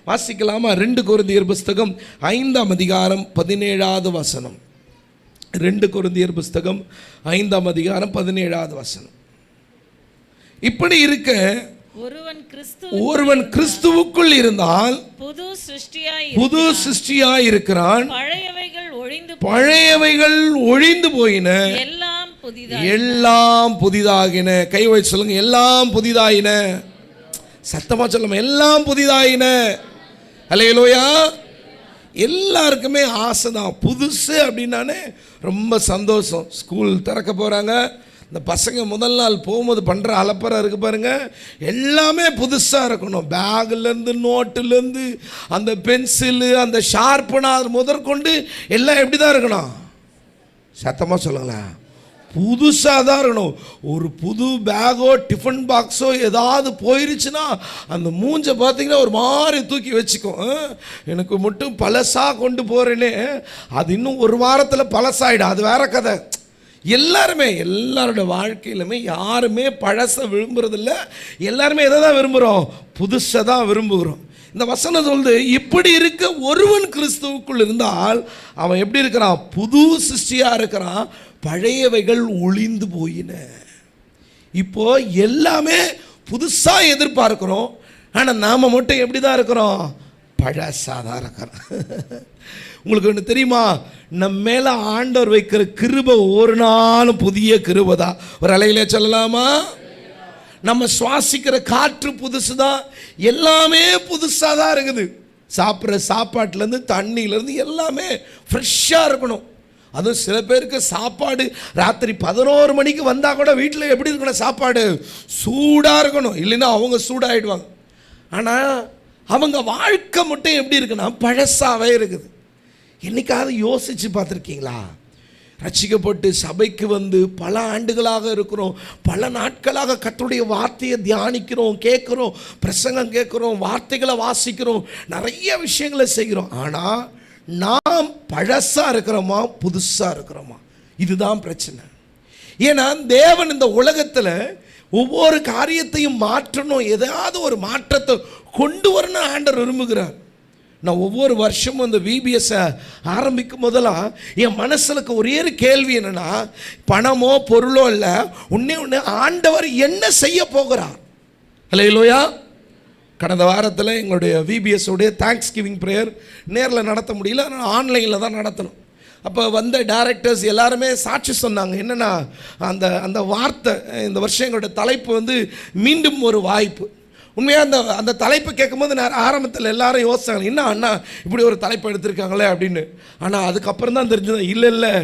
வாசிக்கலாமா? 2 கொரிந்தியர் புஸ்தகம் 5ஆம் அதிகாரம் 17வது வசனம். 2 கொரிந்தியர் புஸ்தகம் 5ஆம் அதிகாரம் 17வது வசனம். இப்படி இருக்க ஒருவன் கிறிஸ்துவுக்குள் இருந்தால் புது சிருஷ்டியாய் இருக்கிறான், பழையவைகள் ஒழிந்து போயின, எல்லாம் புதிதாகின. கை வச்சு சொல்லுங்க, எல்லாம் புதிதாயின. சத்தமா சொல்லுங்க, எல்லாம் புதிதாயின. அல்லேலூயா. எல்லாருக்குமே ஆசை தான். புதுசு அப்படின்னானே ரொம்ப சந்தோஷம். ஸ்கூல் திறக்க போகிறாங்க, இந்த பசங்க முதல் நாள் போகும்போது பண்ணுற அலப்பறை இருக்குது பாருங்க, எல்லாமே புதுசாக இருக்கணும். பேக்லேருந்து நோட்டுலேருந்து அந்த பென்சிலு அந்த ஷார்ப்பனர் முதற்கொண்டு எல்லாம் எப்படி தான் இருக்கணும்? சத்தமாக சொல்லுங்களேன், புதுசாக தான் இருக்கணும். ஒரு புது பேக்கோ டிஃபன் பாக்ஸோ ஏதாவது போயிருச்சுன்னா அந்த மூஞ்சை பார்த்தீங்கன்னா ஒரு மாதிரி தூக்கி வச்சுக்கும். எனக்கு மட்டும் பழசாக கொண்டு போகிறேனே, அது இன்னும் ஒரு வாரத்தில் பழசாயிடும், அது வேற கதை. எல்லாரோட வாழ்க்கையிலுமே யாருமே பழசை விரும்புறதில்ல, எல்லாருமே எதை தான் விரும்புகிறோம்? புதுசை தான் விரும்புகிறோம். இந்த வசனம் சொல்லுது, இப்படி இருக்க ஒருவன் கிறிஸ்துவுக்குள் இருந்தால் அவன் எப்படி இருக்கிறான்? புது சிருஷ்டியாக இருக்கிறான், பழையவைகள் ஒழிந்து போயின. இப்போ எல்லாமே புதுசாக எதிர்பார்க்கிறோம், ஆனால் நாம் மட்டும் எப்படி தான் இருக்கிறோம்? பழசாக தான் இருக்கிறோம். உங்களுக்கு ஒன்று தெரியுமா? நம்ம மேலே ஆண்டவர் வைக்கிற கிருபை ஒரு நாளும் புதிய கிருபை தான். ஒரு அலையிலே சொல்லலாமா? நம்ம சுவாசிக்கிற காற்று புதுசு தான், எல்லாமே புதுசாக தான் இருக்குது. சாப்பிட்ற சாப்பாட்டிலேருந்து தண்ணியிலேருந்து எல்லாமே ஃப்ரெஷ்ஷாக இருக்கணும். அதுவும் சில பேருக்கு சாப்பாடு ராத்திரி 11 மணிக்கு வந்தால் கூட வீட்டில் எப்படி இருக்கணும்? சாப்பாடு சூடாக இருக்கணும், இல்லைன்னா அவங்க சூடாகிடுவாங்க. ஆனால் அவங்க வாழ்க்கை மட்டும் எப்படி இருக்குன்னா பழசாகவே இருக்குது. என்னைக்காவது யோசித்து பார்த்துருக்கீங்களா? ரட்சிக்கப்பட்டு சபைக்கு வந்து பல ஆண்டுகளாக இருக்கிறோம், பல நாட்களாக கர்த்தருடைய வார்த்தையை தியானிக்கிறோம், கேட்குறோம், பிரசங்கம் கேட்குறோம், வார்த்தைகளை வாசிக்கிறோம், நிறைய விஷயங்களை செய்கிறோம். ஆனால் நாம் பழசாக இருக்கிறோமா புதுசாக இருக்கிறோமா? இதுதான் பிரச்சனை. ஏன்னா தேவன் இந்த உலகத்தில் ஒவ்வொரு காரியத்தையும் மாற்றணும், ஏதாவது ஒரு மாற்றத்தை கொண்டு வரணும் ஆண்டவர் விரும்புகிறார். நான் ஒவ்வொரு வருஷமும் இந்த விபிஎஸ்ஸை ஆரம்பிக்கும் போதெல்லாம் என் மனசுக்கு ஒரே ஒரு கேள்வி என்னென்னா, பணமோ பொருளோ இல்லை, ஒன்று ஆண்டவர் என்ன செய்ய போகிறார்? அல்லேலூயா. கடந்த வாரத்தில் எங்களுடைய விபிஎஸ்ஸோடைய தேங்க்ஸ் கிவிங் ப்ரேயர் நேரில் நடத்த முடியல, ஆனால் ஆன்லைனில் தான் நடத்தணும். அப்போ வந்த டைரக்டர்ஸ் எல்லாருமே சாட்சி சொன்னாங்க. என்னென்னா, அந்த வார்த்தை, இந்த வருஷம் எங்களுடைய தலைப்பு வந்து மீண்டும் ஒரு வாய்ப்பு. உண்மையாக அந்த தலைப்பு கேட்கும்போது நான் ஆரம்பத்தில் எல்லாரும் யோசிச்சாங்க, என்ன அண்ணா இப்படி ஒரு தலைப்பு எடுத்திருக்காங்களே அப்படின்னு. ஆனால் அதுக்கப்புறம் தான் தெரிஞ்சது, இல்லை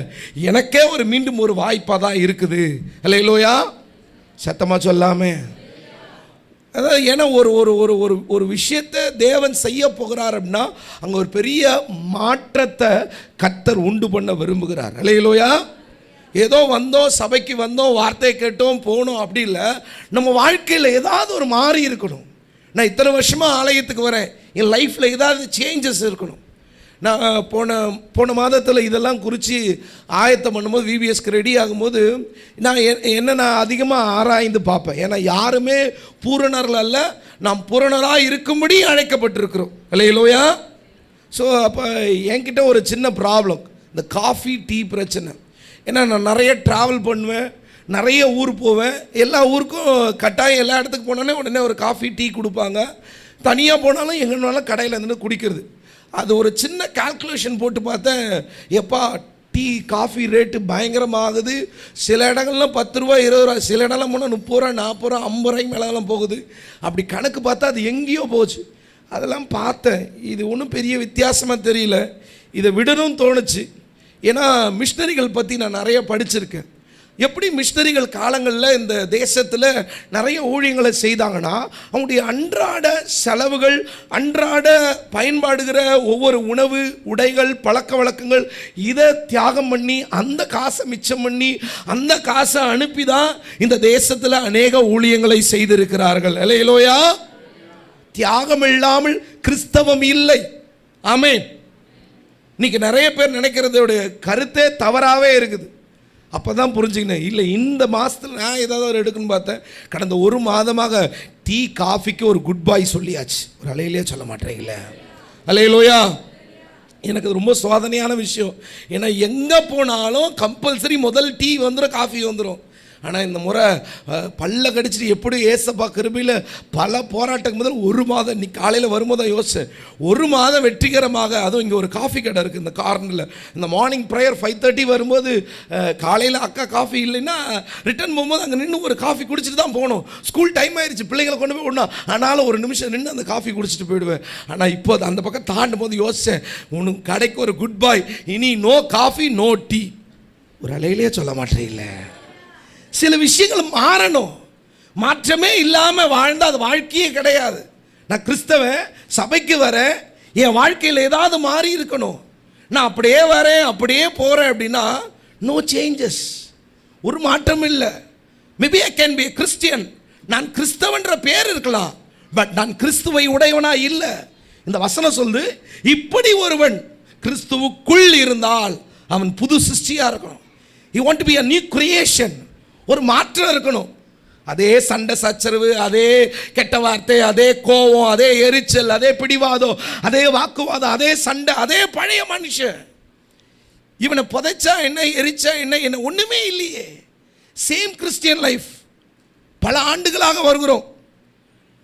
எனக்கே ஒரு மீண்டும் ஒரு வாய்ப்பாக தான் இருக்குது. அல்லேலூயா. சத்தமாக சொல்லாமே. அதாவது ஏன்னா ஒரு ஒரு ஒரு ஒரு ஒரு விஷயத்தை தேவன் செய்ய போகிறார் அப்படின்னா அங்கே ஒரு பெரிய மாற்றத்தை கர்த்தர் உண்டு பண்ண விரும்புகிறார். அல்லேலூயா. ஏதோ வந்தோம், சபைக்கு வந்தோம், வார்த்தையை கேட்டோம், போனோம், அப்படி இல்லை. நம்ம வாழ்க்கையில் ஏதாவது ஒரு மாறி இருக்கணும். நான் இத்தனை வருஷமாக ஆலயத்துக்கு வரேன், என் லைஃப்பில் ஏதாவது சேஞ்சஸ் இருக்கணும். நான் போன மாதத்தில் இதெல்லாம் குறித்து ஆயத்தம் பண்ணும்போது விபிஎஸ்க்கு ரெடி ஆகும்போது நான் அதிகமாக ஆராய்ந்து பார்ப்பேன். ஏன்னா யாருமே பூரணர்கள் அல்ல, நாம் பூரணராக இருக்கும்படி அழைக்கப்பட்டிருக்கிறோம். அல்லேலூயா. ஸோ அப்போ என்கிட்ட ஒரு சின்ன ப்ராப்ளம், இந்த காஃபி டீ பிரச்சனை. ஏன்னா நான் நிறைய ட்ராவல் பண்ணுவேன், நிறைய ஊர் போவேன், எல்லா ஊருக்கும் கட்டாயம் எல்லா இடத்துக்கு போனோன்னே உடனே ஒரு காஃபி டீ கொடுப்பாங்க. தனியாக போனாலும் எங்கேனாலும் கடையில் இருந்து குடிக்கிறது. அது ஒரு சின்ன கால்குலேஷன் போட்டு பார்த்தேன், எப்பா டீ காஃபி ரேட்டு பயங்கரமாகுது. சில இடங்கள்லாம் 10 ரூபா 20 ரூபா, சில இடம்லாம் போனால் 30 ரூபா 40 ரூபா 50 ரூபாய்க்கு மேலாம் போகுது. அப்படி கணக்கு பார்த்தா அது எங்கேயோ போச்சு. அதெல்லாம் பார்த்தேன், இது ஒன்றும் பெரிய வித்தியாசமாக தெரியல, இதை விடணும்னு தோணுச்சு. ஏன்னா மிஷினரிகள் பற்றி நான் நிறைய படிச்சிருக்கேன். எப்படி மிஷினரிகள் காலங்களில் இந்த தேசத்தில் நிறைய ஊழியங்களை செய்தாங்கன்னா, அவங்களுடைய அன்றாட செலவுகள், அன்றாட பயன்பாடுகிற ஒவ்வொரு உணவு, உடைகள், பழக்க வழக்கங்கள், இதை தியாகம் பண்ணி அந்த காசை மிச்சம் பண்ணி அந்த காசை அனுப்பி தான் இந்த தேசத்தில் அநேக ஊழியங்களை செய்திருக்கிறார்கள். அல்லேலூயா. தியாகம் இல்லாமல் கிறிஸ்தவம் இல்லை. ஆமென். இன்னைக்கு நிறைய பேர் நினைக்கிறதோடைய கருத்தே தவறாகவே இருக்குது. அப்போ தான் புரிஞ்சுக்கினேன், இல்லை இந்த மாதத்தில் நான் ஏதாவது ஒரு எடுக்கணும்னு பார்த்தேன். கடந்த ஒரு மாதமாக டீ காஃபிக்கு ஒரு குட் பாய் சொல்லியாச்சு. ஒரு அலையிலே சொல்ல மாட்டேறீங்களே, அலையிலோயா. எனக்கு அது ரொம்ப சோதனையான விஷயம். ஏன்னா எங்கே போனாலும் கம்பல்சரி முதல் டீ வந்துடும், காஃபி வந்துடும். ஆனால் இந்த முறை பல்ல கடிச்சிட்டு எப்படி ஏசப்பா கிருபையில் பல போராட்டத்துக்கு முதல் ஒரு மாதம், இன்னைக்கு காலையில் வரும்போது தான் யோசிச்சேன், ஒரு மாதம் வெற்றிகரமாக. அதுவும் இங்கே ஒரு காஃபி கடை இருக்குது இந்த கார்னரில். இந்த மார்னிங் ப்ரேயர் 5:30 வரும்போது காலையில் அக்கா காஃபி இல்லைன்னா ரிட்டர்ன் போகும்போது அங்கே நின்று ஒரு காஃபி குடிச்சிட்டு தான் போகணும். ஸ்கூல் டைம் ஆயிடுச்சு, பிள்ளைங்களை கொண்டு போய் விடணும். ஆனாலும் ஒரு நிமிஷம் நின்று அந்த காஃபி குடிச்சிட்டு போயிடுவேன். ஆனால் இப்போ அந்த பக்கம் தாண்டும் போது யோசித்தேன், உனக்கு கடைக்கு ஒரு குட் பாய், இனி நோ காஃபி நோ டீ. ஒரு அலையிலே சொல்ல மாட்டேங்கல. சில விஷயங்கள் மாறணும். மாற்றமே இல்லாமல் வாழ்ந்தால் அது வாழ்க்கையே கிடையாது. நான் கிறிஸ்தவன், சபைக்கு வரேன், என் வாழ்க்கையில் ஏதாவது மாறி இருக்கணும். நான் அப்படியே வரேன் அப்படியே போகிறேன் அப்படின்னா நோ சேஞ்சஸ், ஒரு மாற்றம் இல்லை. Maybe I can be Christian, நான் கிறிஸ்தவன்ற பேர் இருக்கலாம், பட் நான் கிறிஸ்துவை உடையவனா இல்லை. இந்த வசனம் சொல்லுது, இப்படி ஒருவன் கிறிஸ்துவுக்குள் இருந்தால் அவன் புது சிருஷ்டியாக இருக்கணும். He want to be a new creation. ஒரு மாற்றம் இருக்கணும். அதே சண்டை சச்சரவு, அதே கெட்ட வார்த்தை, அதே கோபம், அதே எரிச்சல், அதே பிடிவாதம், அதே வாக்குவாதம், அதே சண்டை, அதே பழைய மனுஷன். இவனை புதைச்சா என்ன, எரிச்சா என்ன ஒன்றுமே இல்லையே. Same Christian life. பல ஆண்டுகளாக வருகிறோம்.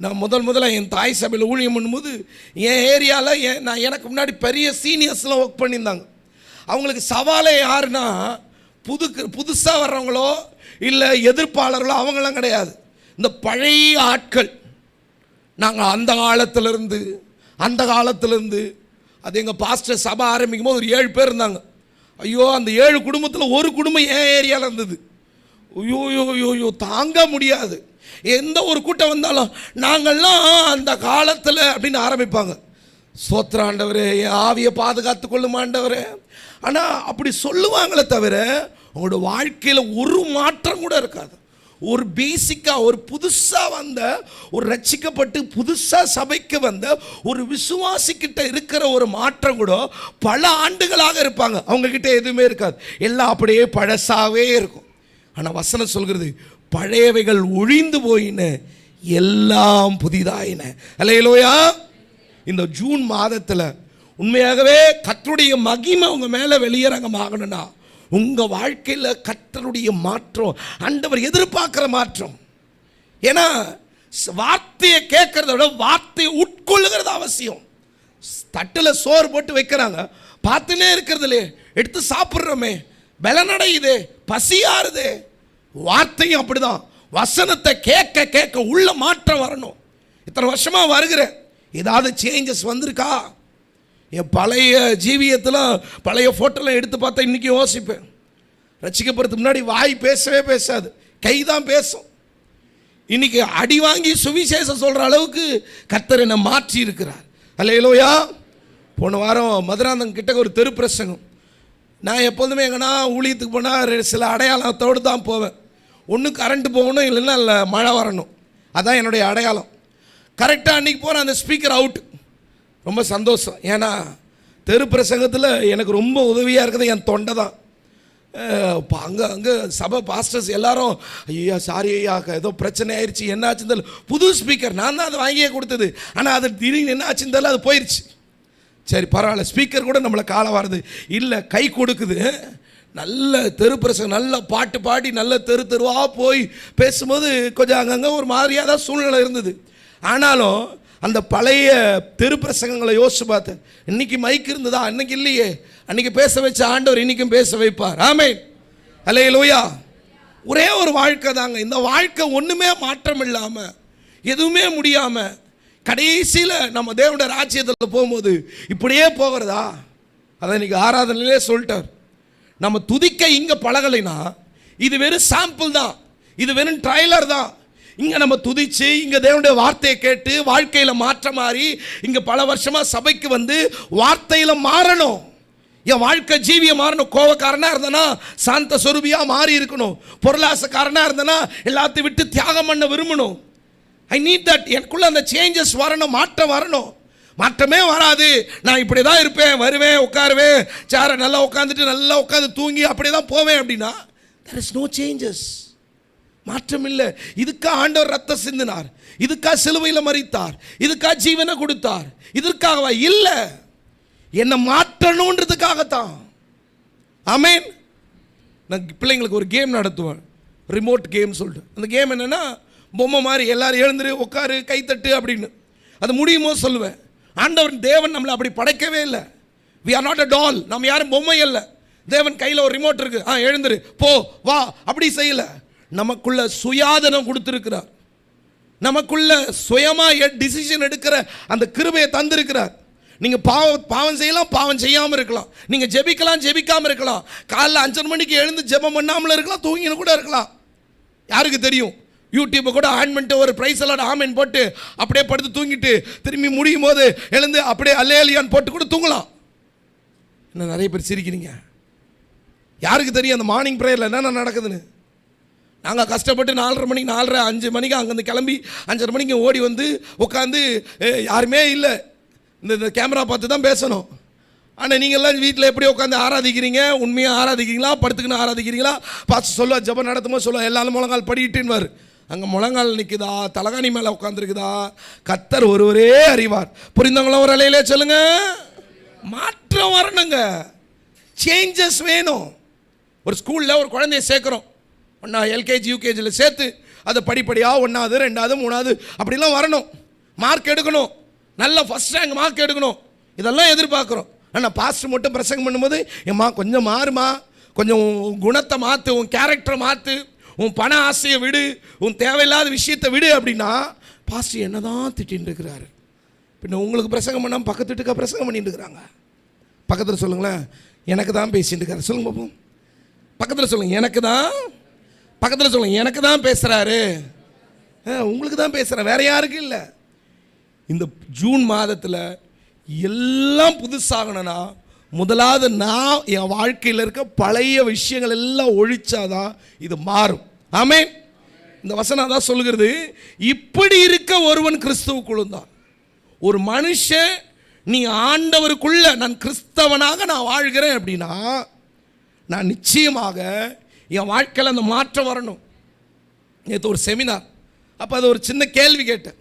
நான் முதல்ல என் தாய் சபையில் ஊழியம் பண்ணும்போது என் ஏரியாவில் நான் எனக்கு முன்னாடி பெரிய சீனியர்ஸ்லாம் ஒர்க் பண்ணியிருந்தாங்க. அவங்களுக்கு சவாலே யாருன்னா புதுசாக வர்றவங்களோ இல்லை எதிர்ப்பாளர்களோ அவங்களாம் கிடையாது. இந்த பழைய ஆட்கள். நாங்கள் அந்த காலத்திலேருந்து அது எங்கள் பாஸ்டர் சபை ஆரம்பிக்கும் போது ஒரு 7 பேர் இருந்தாங்க. ஐயோ, அந்த 7 குடும்பத்தில் ஒரு குடும்பம் என் ஏரியாவில் இருந்தது. ஐயோ தாங்க முடியாது. எந்த ஒரு கூட்டம் வந்தாலும் நாங்கள்லாம் அந்த காலத்தில் அப்படின்னு ஆரம்பிப்பாங்க. ஸ்தோத்திரம் ஆண்டவரே, என் ஆவியை பாதுகாத்து கொள்ளும் ஆண்டவரே. ஆனால் அப்படி சொல்லுவாங்களே தவிர அவங்களோட வாழ்க்கையில் ஒரு மாற்றம் கூட இருக்காது. ஒரு பேசிக்காக ஒரு புதுசாக வந்த, ஒரு ரட்சிக்கப்பட்டு புதுசாக சபைக்கு வந்த ஒரு விசுவாசிக்கிட்ட இருக்கிற ஒரு மாற்றம் கூட பல ஆண்டுகளாக இருப்பாங்க, அவங்கக்கிட்ட எதுவுமே இருக்காது. எல்லாம் அப்படியே பழசாகவே இருக்கும். ஆனால் வசனம் சொல்கிறது, பழையவைகள் ஒழிந்து போயின, எல்லாம் புதிதாயின. அல்லேலூயா. இந்த ஜூன் மாதத்தில் உண்மையாகவே கர்த்தருடைய மகிமை உங்கள் மேலே வெளியரங்கமாகணும்னா உங்கள் வாழ்க்கையில் கர்த்தருடைய மாற்றம், ஆண்டவர் எதிர்பார்க்குற மாற்றம். ஏன்னா வார்த்தையை கேட்கறத விட வார்த்தையை உட்கொள்ளுகிறது அவசியம். தட்டில் சோறு போட்டு வைக்கிறாங்க, பார்த்துனே இருக்கிறதுலே எடுத்து சாப்பிட்றோமே, பலனடையுது, பசியாருது. வார்த்தையும் அப்படிதான். வசனத்தை கேட்க கேட்க உள்ள மாற்றம் வரணும். இத்தனை வருஷமாக வருகிறேன், ஏதாவது சேஞ்சஸ் வந்திருக்கா? என் பழைய ஜீவியத்தில் பழைய ஃபோட்டோலாம் எடுத்து பார்த்தா இன்றைக்கி யோசிப்பேன். ரட்சிக்கப்படுறதுக்கு முன்னாடி வாய் பேசவே பேசாது, கை தான் பேசும். இன்றைக்கி அடி வாங்கி சுவிசேஷம் சொல்கிற அளவுக்கு கர்த்தர் என்னை மாற்றி இருக்கிறார். அல்லேலூயா. போன வாரம் மதுராந்தகம் கிட்ட ஒரு தெரு பிரசங்கம். நான் எப்போதுமே எங்கன்னா ஊழியத்துக்கு போனால் சில அடையாளத்தோடு தான் போவேன். ஒன்று கரண்ட்டு போகணும், இல்லைன்னா இல்லை மழை வரணும். அதுதான் என்னுடைய அடையாளம். கரெக்டாக அன்றைக்கி போகிறேன், அந்த ஸ்பீக்கர் அவுட். ரொம்ப சந்தோஷம். ஏன்னா தெரு பிரசங்கத்தில் எனக்கு ரொம்ப உதவியாக இருக்குது என் தொண்டை தான். அங்கே சபை பாஸ்டர்ஸ் எல்லாரும், ஐயா சாரி ஐயா, ஏதோ பிரச்சனை ஆயிடுச்சு, என்னாச்சுன்னு தெரியல. புது ஸ்பீக்கர், நான் தான் அதை வாங்கியே கொடுத்தது. ஆனால் அது திடீர்னு என்ன ஆச்சுன்னு தெரியல, அது போயிடுச்சு. சரி பரவாயில்ல, ஸ்பீக்கர் கூட நம்மளை காலம் வருது இல்லை, கை கொடுக்குது. நல்ல தெரு பிரசங்கம், நல்ல பாட்டு பாடி நல்ல தெருவாக போய் பேசும்போது கொஞ்சம் அங்கங்கே ஒரு மாதிரியாக தான் சூழ்நிலை இருந்தது. ஆனாலும் அந்த பழைய தெரு பிரசங்கங்களை யோசிச்சு பார்த்தேன். இன்னைக்கு மைக் இருந்ததா? அன்னைக்கு இல்லையே. அன்னைக்கு பேச வச்ச ஆண்டவர் இன்னைக்கும் பேச வைப்பார். ஆமென். அல்லேலூயா. ஒரே ஒரு வாழ்க்கை தாங்க. இந்த வாழ்க்கை ஒன்றுமே மாற்றம் இல்லாமல், எதுவுமே முடியாமல், கடைசியில் நம்ம தேவனுடைய ராஜ்யத்தில் போகும்போது இப்படியே போகிறதா? அதை இன்னைக்கு ஆராதனையிலே சொல்லிட்டார். நம்ம துதிக்க இங்கே பழகலைன்னா இது வெறும் சாம்பிள் தான், இது வெறும் ட்ரைலர் தான். இங்கே நம்ம துதிச்சு, இங்கே தேவனுடைய வார்த்தையை கேட்டு வாழ்க்கையில் மாற்ற மாறி, இங்கே பல வருஷமாக சபைக்கு வந்து வார்த்தையில் மாறணும். என் வாழ்க்கை ஜீவியம் மாறணும். கோவக்காரனாக இருந்தனா சாந்த சொரூபியாக மாறி இருக்கணும். பொருளாசக்காரனாக இருந்தனா எல்லாத்தையும் விட்டு தியாகம் பண்ண விரும்பணும். I need that. எனக்குள்ள அந்த சேஞ்சஸ் வரணும், மாற்றம் வரணும். மாற்றமே வராது, நான் இப்படி தான் இருப்பேன், வருவேன், உட்காருவேன், சேரை நல்லா உட்காந்துட்டு நல்லா உட்காந்து தூங்கி அப்படி தான் போவேன் அப்படின்னா there is no changes. மாற்றம் இல்லை. இதுக்கா ஆண்டவர் ரத்தம் சிந்தினார், இதுக்கா சிலுவையில் மரித்தார், இதுக்கா ஜீவனை கொடுத்தார், இதற்காகவா? இல்லை, என்னை மாற்றணுன்றதுக்காகத்தான். ஆமென். நான் பிள்ளைங்களுக்கு ஒரு கேம் நடத்துவேன், ரிமோட் கேம் சொல்லிட்டு. அந்த கேம் என்னென்னா, பொம்மை மாதிரி எல்லாரும் எழுந்துரு உட்காரு கைத்தட்டு அப்படின்னு. அது முடியுமோ சொல்லுவேன். ஆண்டவர் தேவன் நம்மளை அப்படி படைக்கவே இல்லை. we are not a doll. நம்ம யாரும் பொம்மை இல்லை. தேவன் கையில் ஒரு ரிமோட் இருக்கு, எழுந்துரு போ வா அப்படி செய்யலை. நமக்குள்ள சுயாதனம் கொடுத்துருக்கிறார், நமக்குள்ள சுயமாக டிசிஷன் எடுக்கிற அந்த கிருபையை தந்திருக்கிறார். நீங்கள் பாவம் செய்யலாம், பாவம் செய்யாமல் இருக்கலாம். நீங்கள் ஜெபிக்கலாம், ஜெபிக்காமல் இருக்கலாம். காலைல 5:30 மணிக்கு எழுந்து ஜெபம் பண்ணாமல் இருக்கலாம், தூங்கின்னு கூட இருக்கலாம். யாருக்கு தெரியும்? யூடியூப்பை கூட ஆன் பண்ணிட்டு ஒரு ப்ரைஸ் எல்லாம் ஆமென் போட்டு அப்படியே படுத்து தூங்கிட்டு திரும்பி முடியும் போது எழுந்து அப்படியே அல்லேலியான்னு போட்டு கூட தூங்கலாம். என்ன நிறைய பேர் சிரிக்கிறீங்க? யாருக்கு தெரியும் அந்த மார்னிங் ப்ரேயரில் என்னென்ன நடக்குதுன்னு? நாங்கள் கஷ்டப்பட்டு 4:30 மணிக்கு 4:30 5 மணிக்கு அங்கேருந்து கிளம்பி 5:30 மணிக்கு ஓடி வந்து உட்காந்து யாருமே இல்லை, இந்த கேமரா பார்த்து தான் பேசணும். ஆனால் நீங்கள்லாம் வீட்டில் எப்படி உட்காந்து ஆராதிக்கிறீங்க? உண்மையாக ஆராதிக்கிறீங்களா, படுத்துக்குன்னு ஆராதிக்கிறீங்களா? பார்த்து சொல்லுவா, ஜெபம் நடத்தும்போது சொல்லுவா, எல்லாரும் முழங்கால் படிக்கிட்டுன்னு. அங்கே முழங்கால் நிற்குதா, தலகாணி மேலே உட்காந்துருக்குதா, கர்த்தர் ஒருவரே அறிவார். புரிந்தவங்களும் ஒரு அலையிலே சொல்லுங்க. மாற்றம் வரணுங்க, சேஞ்சஸ் வேணும். ஒரு ஸ்கூலில் ஒரு குழந்தைய சேர்க்குறோம், ஒன்றா எல்கேஜி யூகேஜியில் சேர்த்து அதை படிப்படியாக 1வது 2வது 3வது அப்படிலாம் வரணும். மார்க் எடுக்கணும், நல்ல ஃபஸ்ட் ரேங்க் மார்க் எடுக்கணும், இதெல்லாம் எதிர்பார்க்குறோம். ஆனால் பாஸ்டர் மட்டும் பிரசங்கம் பண்ணும்போது, ஏம்மா கொஞ்சம் மாறுமா, கொஞ்சம் குணத்தை மாற்று, உன் கேரக்டரை மாற்று, உன் பண ஆசையை விடு, உன் தேவையில்லாத விஷயத்தை விடு அப்படின்னா பாஸ்டர் என்ன தான் திட்டின்னு இருக்கிறாரு. பின்ன உங்களுக்கு பிரசங்கம் பண்ணாமல் பக்கத்து வீட்டுக்கா பிரசங்கம் பண்ணிட்டு இருக்கிறாங்க? பக்கத்தில் சொல்லுங்களேன், எனக்கு தான் பேசிட்டு இருக்காரு. சொல்லுங்க பார்ப்போம். பக்கத்தில் சொல்லுங்க, எனக்கு தான். பக்கத்தில் சொல்லுங்க, எனக்கு தான் பேசுகிறாரு. உங்களுக்கு தான் பேசுகிறேன், வேற யாருக்கும் இல்லை. இந்த ஜூன் மாதத்தில் எல்லாம் புதுசாகணும்னா முதலாவது நான் என் வாழ்க்கையில் இருக்க பழைய விஷயங்கள் எல்லாம் ஒழிச்சாதான் இது மாறும். ஆமென். இந்த வசனம் தான் சொல்லுகிறது, இப்படி இருக்க ஒருவன் கிறிஸ்துவுக்குள்ள தான். ஒரு மனுஷன் நீ ஆண்டவருக்குள்ள நான் கிறிஸ்தவனாக நான் வாழ்கிறேன் அப்படின்னா நான் நிச்சயமாக என் வாழ்க்கையில் அந்த மாற்றம் வரணும். நேற்று ஒரு செமினார், அப்போ அது ஒரு சின்ன கேள்வி கேட்டேன்,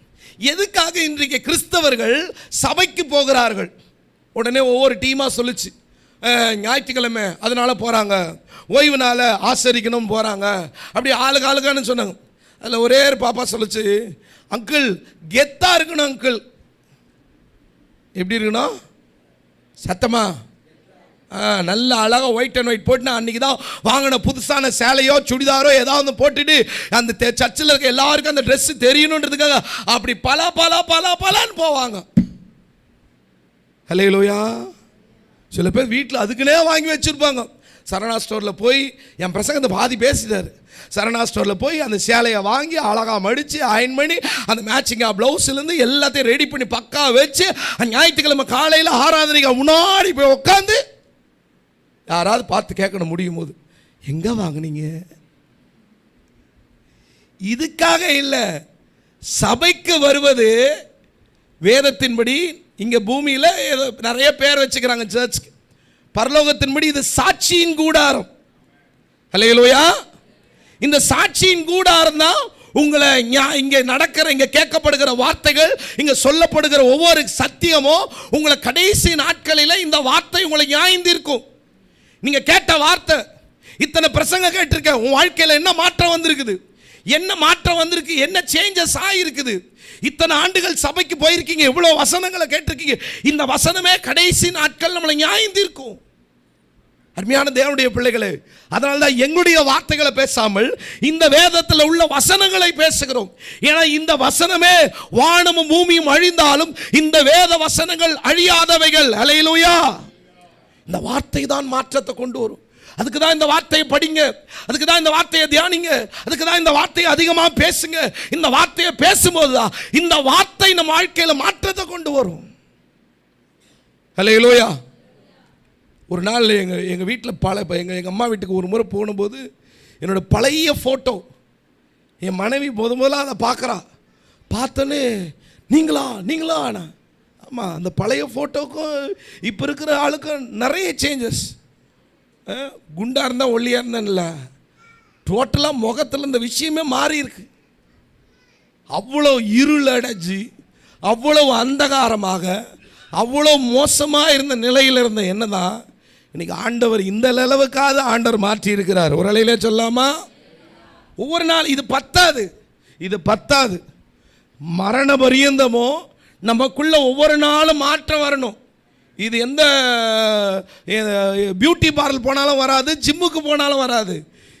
எதுக்காக இன்றைக்கு கிறிஸ்தவர்கள் சபைக்கு போகிறார்கள்? உடனே ஒவ்வொரு டீமாக சொல்லிச்சு, ஞாயிற்றுக்கிழமை அதனால போகிறாங்க, ஓய்வு நாளை ஆசரிக்கணும் போகிறாங்க, அப்படி ஆளுக்கான்னு சொன்னாங்க. அதில் ஒரே பாப்பா சொல்லிச்சு, அங்கிள் கெத்தாக இருக்கணும். அங்கிள் எப்படி இருக்கணும்? சத்தமா நல்ல அழகாக ஒயிட் அண்ட் ஒயிட் போட்டு அன்றைக்கி தான் வாங்கின புதுசான சேலையோ சுடிதாரோ ஏதாவது போட்டுட்டு அந்த சர்ச்சில் இருக்க எல்லாருக்கும் அந்த ட்ரெஸ்ஸு தெரியணுன்றதுக்காக அப்படி பலான்னு போவாங்க. ஹல்லேலூயா. சில பேர் வீட்டில் அதுக்குன்னே வாங்கி வச்சுருப்பாங்க. சரணா ஸ்டோரில் போய் என் பிரசங்கத்தை பாதி பேசிட்டார். சரணா ஸ்டோரில் போய் அந்த சேலையை வாங்கி அழகாக மடித்து அயன் பண்ணி அந்த மேட்சிங்காக ப்ளவுஸ்லேருந்து எல்லாத்தையும் ரெடி பண்ணி பக்கா வச்சு ஞாயிற்றுக்கிழமை காலையில் ஆராதனைக்கு முன்னாடி போய் உட்காந்து யாராவது பார்த்து கேட்கணும் முடியும் போது, எங்கே வாங்கினீங்க? இதுக்காக இல்லை, சபைக்கு வருவது வேதத்தின்படி இங்கே பூமியில் நிறைய பேர் வச்சுக்கிறாங்க சர்ச்சுக்கு, பரலோகத்தின்படி இது சாட்சியின் கூடாரம். ஹல்லேலூயா. இந்த சாட்சியின் கூடாரம் தான் உங்களை இங்கே நடக்கிற, இங்கே கேட்கப்படுகிற வார்த்தைகள், இங்கே சொல்லப்படுகிற ஒவ்வொரு சத்தியமும் உங்களை கடைசி நாட்களில் இந்த வார்த்தை உங்களை நியாயந்திருக்கும். நீங்கள் கேட்ட வார்த்தை, இத்தனை பிரசங்க கேட்டிருக்க, உன் வாழ்க்கையில் என்ன மாற்றம் வந்திருக்குது, என்ன மாற்றம் வந்திருக்கு, என்ன சேஞ்சஸ் ஆகிருக்குது. இத்தனை ஆண்டுகள் சபைக்கு போயிருக்கீங்க, இவ்வளோ வசனங்களை கேட்டிருக்கீங்க, இந்த வசனமே கடைசி நாட்கள் நம்மளை நியாயந்திருக்கும். அருமையான தேவனுடைய பிள்ளைகளே, அதனால தான் எங்களுடைய வார்த்தைகளை பேசாமல் இந்த வேதத்தில் உள்ள வசனங்களை பேசுகிறோம். ஏன்னா இந்த வசனமே வானமும் பூமியும் அழிந்தாலும் இந்த வேத வசனங்கள் அழியாதவைகள். ஹல்லேலூயா. இந்த வார்த்தை தான் மாற்றத்தை கொண்டு வரும். அதுக்கு தான் இந்த வார்த்தையை படிங்க, அதுக்கு தான் இந்த வார்த்தையை தியானிங்க, அதுக்கு தான் இந்த வார்த்தையை அதிகமாக பேசுங்க. இந்த வார்த்தையை பேசும்போது தான் இந்த வார்த்தை நம்ம வாழ்க்கையில் மாற்றத்தை கொண்டு வரும். ஹல்லேலூயா. ஒரு நாள் எங்கள் வீட்டில் எங்கள் அம்மா வீட்டுக்கு ஒரு முறை போகும்போது என்னோடய பழைய ஃபோட்டோ என் மனைவி முதல்ல அதை பார்க்குறா. பார்த்தோன்னே நீங்களா ஆனா ஆமாம், அந்த பழைய ஃபோட்டோக்கும் இப்போ இருக்கிற ஆளுக்கும் நிறைய சேஞ்சஸ். குண்டாக இருந்தால் ஒல்லியாக இருந்தேன்ல, டோட்டலாக முகத்தில் இந்த விஷயமே மாறி இருக்கு. அவ்வளோ இருளடைஞ்சு, அவ்வளோ அந்தகாரமாக, அவ்வளோ மோசமாக இருந்த நிலையில் இருந்த என்ன தான் இன்னைக்கு ஆண்டவர் இந்த அளவுக்காக ஆண்டவர் மாற்றி இருக்கிறார். ஒரு அலையிலே சொல்லாமா? ஒவ்வொரு நாள் இது பத்தாது, மரண பரியந்தமோ நமக்குள்ள ஒவ்வொரு நாளும் மாற்றம் வரணும். இது எந்த பியூட்டி பார்லர் போனாலும் வராது, ஜிம்முக்கு போனாலும் வராது.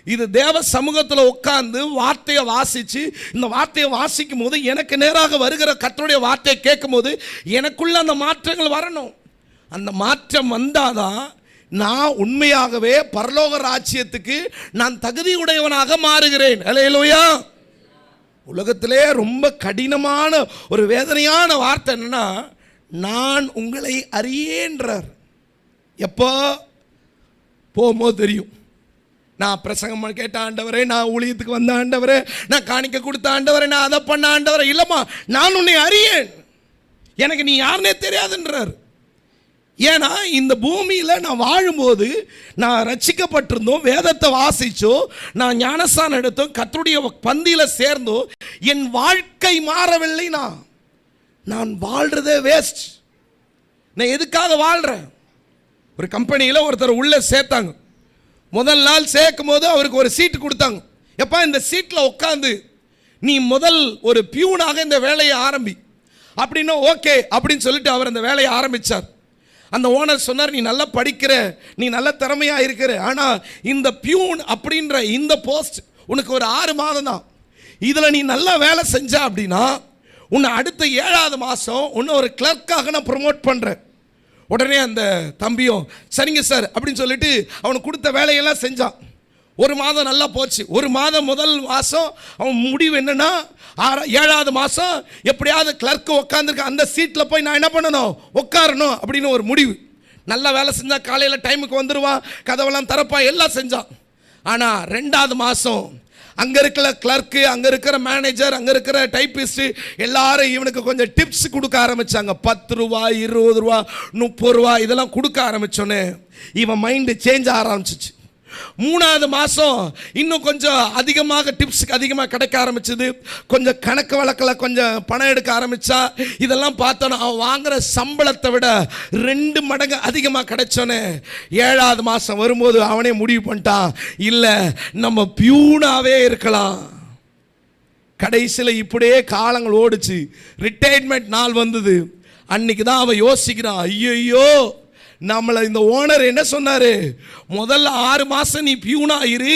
இது தேவ சமூகத்தில் உட்கார்ந்து வார்த்தையை வாசித்து, இந்த வார்த்தையை வாசிக்கும் போது எனக்கு நேராக வருகிற கர்த்தருடைய வார்த்தையை கேட்கும் போது எனக்குள்ள அந்த மாற்றங்கள் வரணும். அந்த மாற்றம் வந்தாதான் நான் உண்மையாகவே பரலோக ராஜ்யத்துக்கு நான் தகுதியுடையவனாக மாறுகிறேன். அல்லேலூயா. உலகத்திலே ரொம்ப கடினமான ஒரு வேதனையான வார்த்தை என்னன்னா, நான் உங்களை அறியேன்றார். எப்போ போகும்போது தெரியும். நான் பிரசங்கம் கேட்ட ஆண்டவரே, நான் ஊழியத்துக்கு வந்த ஆண்டவரே, நான் காணிக்க கொடுத்த ஆண்டவரே, நான் அதை பண்ண ஆண்டவரே, இல்லைம்மா நான் உன்னை அறியேன், எனக்கு நீ யாருன்னே தெரியாதுன்றார். ஏன்னா இந்த பூமியில் நான் வாழும்போது நான் ரட்சிக்கப்பட்டிருந்தோம், வேதத்தை வாசிச்சோ, நான் ஞானஸ்தானம் எடுத்தோம், கர்த்தருடைய பந்தியில் சேர்ந்தோ என் வாழ்க்கை மாறவில்லை. நான் வாழ்றதே வேஸ்ட். நான் எதுக்காக வாழ்கிறேன்? ஒரு கம்பெனியில் ஒருத்தர் உள்ளே சேர்த்தாங்க. முதல் நாள் சேர்க்கும் போது அவருக்கு ஒரு சீட்டு கொடுத்தாங்க. எப்பா இந்த சீட்டில் உட்காந்து நீ முதல் ஒரு பியூனாக இந்த வேலையை ஆரம்பி அப்படின்னா ஓகே அப்படின்னு சொல்லிட்டு அவர் அந்த வேலையை ஆரம்பித்தார். அந்த ஓனர் சொன்னார், நீ நல்லா படிக்கிற, நீ நல்ல திறமையாக இருக்கிற, ஆனால் இந்த பியூன் அப்படின்ற இந்த போஸ்ட் உனக்கு ஒரு 6 மாதம் தான். இதில் நீ நல்லா வேலை செஞ்ச அப்படின்னா உன்னை அடுத்த 7வது மாதம் உன்னை ஒரு கிளர்க்காக நான் ப்ரொமோட் பண்ணுறேன். உடனே அந்த தம்பியும் சரிங்க சார் அப்படின்னு சொல்லிட்டு அவனுக்கு கொடுத்த வேலையெல்லாம் செஞ்சான். 1 மாதம் நல்லா போச்சு. 1 மாதம் முதல் மாதம் அவன் முடிவு என்னன்னா, 7வது மாதம் எப்படியாவது கிளர்க்கு உட்காந்துருக்க அந்த சீட்டில் போய் நான் என்ன பண்ணணும், உட்காரணும் அப்படின்னு ஒரு முடிவு. நல்லா வேலை செஞ்சால் காலையில் டைமுக்கு வந்துடுவான், கதவெல்லாம் திறப்பா, எல்லாம் செஞ்சான். ஆனால் 2வது மாதம் அங்கே இருக்கிற கிளர்க்கு, அங்கே இருக்கிற மேனேஜர், அங்கே இருக்கிற டைப்பிஸ்ட்டு எல்லாரும் இவனுக்கு கொஞ்சம் டிப்ஸ் கொடுக்க ஆரம்பித்தாங்க. 10 ரூபா, 20 ரூபா, 30 ரூபா இதெல்லாம் கொடுக்க ஆரம்பித்தோன்னே இவன் மைண்டு சேஞ்ச் ஆரம்பிச்சிச்சு. 3வது மாதம் இன்னும் கொஞ்சம் அதிகமாக டிப்ஸுக்கு அதிகமாக கிடைக்க ஆரம்பிச்சது. கொஞ்சம் கணக்கு வழக்கில் கொஞ்சம் பணம் எடுக்க ஆரம்பித்தா. இதெல்லாம் பார்த்தோன்னா அவன் வாங்குகிற சம்பளத்தை விட 2 மடங்கு அதிகமாக கிடைச்சோன்னே 7வது மாதம் வரும்போது அவனே முடிவு பண்ணிட்டான், இல்லை நம்ம பியூனாகவே இருக்கலாம். கடைசியில் இப்படியே காலங்கள் ஓடிச்சு. ரிட்டையர்மெண்ட் நாள் வந்தது. அன்னைக்கு தான் அவன் யோசிக்கிறான், ஐயோ நம்மளை இந்த ஓனர் என்ன சொன்னார், முதல்ல 6 மாதம் நீ பியூனா இரு,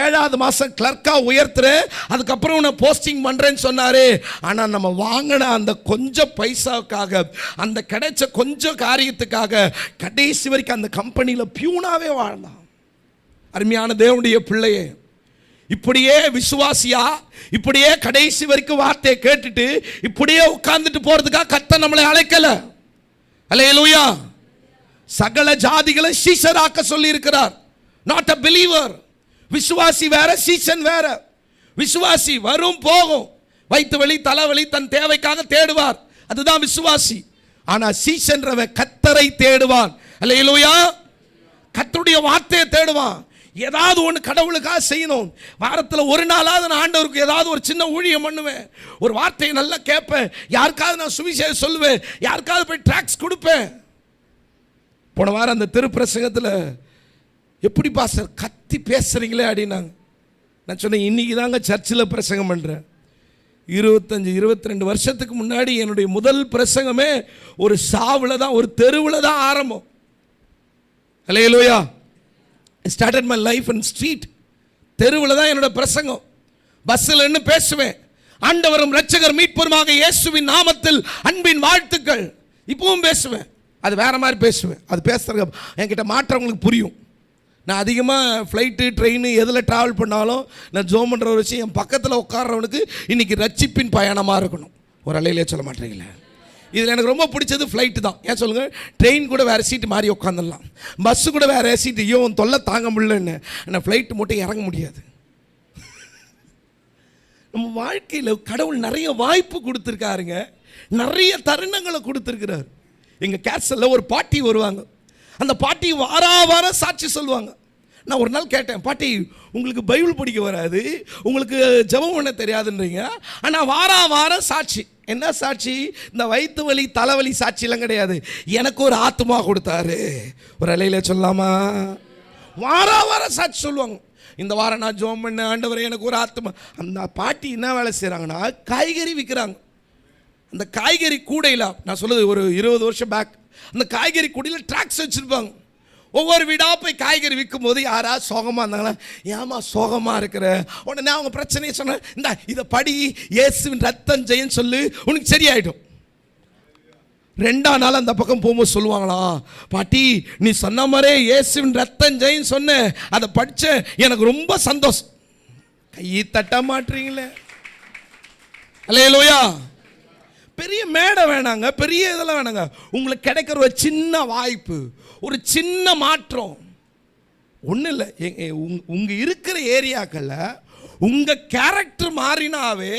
7வது மாதம் கிளர்க்காக உயர்த்துற, அதுக்கப்புறம் உன்னை போஸ்டிங் பண்ணுறேன்னு சொன்னார். ஆனால் நம்ம வாங்கின அந்த கொஞ்சம் பைசாவுக்காக, அந்த கிடைச்ச கொஞ்சம் காரியத்துக்காக கடைசி வரைக்கும் அந்த கம்பெனியில் பியூனாவே வாழ்ந்தான். அருமையான தேவனுடைய பிள்ளையே, இப்படியே விசுவாசியா, இப்படியே கடைசி வரைக்கும் வார்த்தையை கேட்டுட்டு இப்படியே உட்கார்ந்துட்டு போகிறதுக்காக கர்த்தர் நம்மளை அழைக்கலை. அல்லேலூயா. சகல ஜாதிகளை சீஷராக்க சொல்லி இருக்கிறார். Not a believer. விசுவாசி வேற, சீஷன் வேற. விசுவாசி வரும் போகும், வயிற்று வலி தலைவலி தன் தேவைக்காக தேடுவார், அதுதான் விசுவாசி. ஆனா சீஷன்றவன் கர்த்தரை தேடுவான். அல்லேலூயா. கர்த்தருடைய வார்த்தையை தேடுவான். ஏதாவது ஒன்று கடவுளுக்காக செய்யணும். வாரத்தில் 1 நாளாவது நான் ஆண்டவருக்கு ஏதாவது ஒரு சின்ன ஊழியம் பண்ணுவேன், ஒரு வார்த்தையை நல்லா கேட்பேன், யாருக்காவது நான் சுவிசேஷம் சொல்லுவேன், யாருக்காவது போய் ட்ராக்ஸ் கொடுப்பேன். போன வாரம் அந்த திருப்பிரசங்கத்தில் எப்படி பாஸ்டர் கத்தி பேசுகிறீங்களே அப்படின்னாங்க. நான் சொன்னேன், இன்றைக்கி தாங்க சர்ச்சில் பிரசங்கம் பண்ணுறேன். 25-22 வருஷத்துக்கு முன்னாடி என்னுடைய முதல் பிரசங்கமே ஒரு சாவில் தான், ஒரு தெருவில் தான் ஆரம்பம். அல்லேலூயா. I started my life in street. தெருவில் தான் என்னோட பிரசங்கம். பஸ்ஸில் என்ன பேசுவேன், ஆண்டவரும் இரட்சகர் மீட்பருமாக இயேசுவின் நாமத்தில் அன்பின் வாழ்த்துக்கள், இப்பவும் பேசுவேன். அது வேறு மாதிரி பேசுவேன். அது பேசுகிற என்கிட்ட மாற்றவங்களுக்கு புரியும். நான் அதிகமாக ஃப்ளைட்டு ட்ரெயின் எதில் ட்ராவல் பண்ணாலும் நான் ஜோம் பண்ணுற ஒரு விஷயம், என் பக்கத்தில் உட்கார்றவனுக்கு இன்றைக்கி ரட்சிப்பின் பயணமாக இருக்கணும். ஒரு அலையிலே சொல்ல மாட்டேங்களே. இதில் எனக்கு ரொம்ப பிடிச்சது ஃப்ளைட்டு தான். ஏன் சொல்லுங்கள், ட்ரெயின் கூட வேறு சீட்டு மாறி உட்காந்துடலாம், பஸ்ஸு கூட வேறு சீட்டு, ஐயோ தொல்லை தாங்க முடியலன்னு. ஆனால் ஃப்ளைட்டு மட்டும் இறங்க முடியாது. நம்ம வாழ்க்கையில் கடவுள் நிறைய வாய்ப்பு கொடுத்துருக்காருங்க, நிறைய தருணங்களை கொடுத்துருக்கிறார். எங்கள் கேர்சலில் ஒரு பாட்டி வருவாங்க. அந்த பாட்டி வாரம் சாட்சி சொல்லுவாங்க. நான் ஒரு நாள் கேட்டேன், பாட்டி உங்களுக்கு பைபிள் படிக்க வராது, உங்களுக்கு ஜெபம் பண்ண தெரியாதுன்றீங்க, ஆனால் வாரம் சாட்சி. என்ன சாட்சி? இந்த வயிற்று வலி தலைவலி சாட்சியெல்லாம் கிடையாது, எனக்கு ஒரு ஆத்மா கொடுத்தாரு. ஒரு அலையில சொல்லலாமா? வாரம் சாட்சி சொல்லுவாங்க. இந்த வாரம் நான் ஜெபம் பண்ண, ஆண்டவரே எனக்கு ஒரு ஆத்மா. அந்த பாட்டி என்ன வேலை செய்கிறாங்கன்னா, காய்கறி விற்கிறாங்க. அந்த காய்கறி கூடையில், நான் சொல்லுது ஒரு 20 வருஷம் பேக், அந்த காய்கறி கூடையில் ட்ராக்ஸ் வச்சுருப்பாங்க. ஒவ்வொரு வீடாக போய் காய்கறி விற்கும் போது யாராவது சோகமாக இருந்தாங்களா, ஏமா சோகமாக இருக்கிற, உடனே அவங்க பிரச்சனையை சொன்னேன், இந்த இதை படி, இயேசுவின் ரத்தம் ஜெயன்னு சொல்லு, உனக்கு சரியாயிடும். 2ஆம் நாள் அந்த பக்கம் போகும்போது சொல்லுவாங்களாம், பாட்டி நீ சொன்ன மாதிரியே இயேசுவின் ரத்தம் ஜெயன்னு சொன்ன, அதை படிச்ச எனக்கு ரொம்ப சந்தோஷம். கையை தட்ட மாட்டீங்களே. அல்லேலூயா. பெரிய மேடை வேணாங்க, பெரிய இதெல்லாம் வேணாங்க. உங்களுக்கு கிடைக்கிற ஒரு சின்ன வாய்ப்பு, ஒரு சின்ன மாற்றம், ஒன்றும் இல்லை. உங்கள் இருக்கிற ஏரியாக்களில் உங்கள் கேரக்டர் மாறினாவே,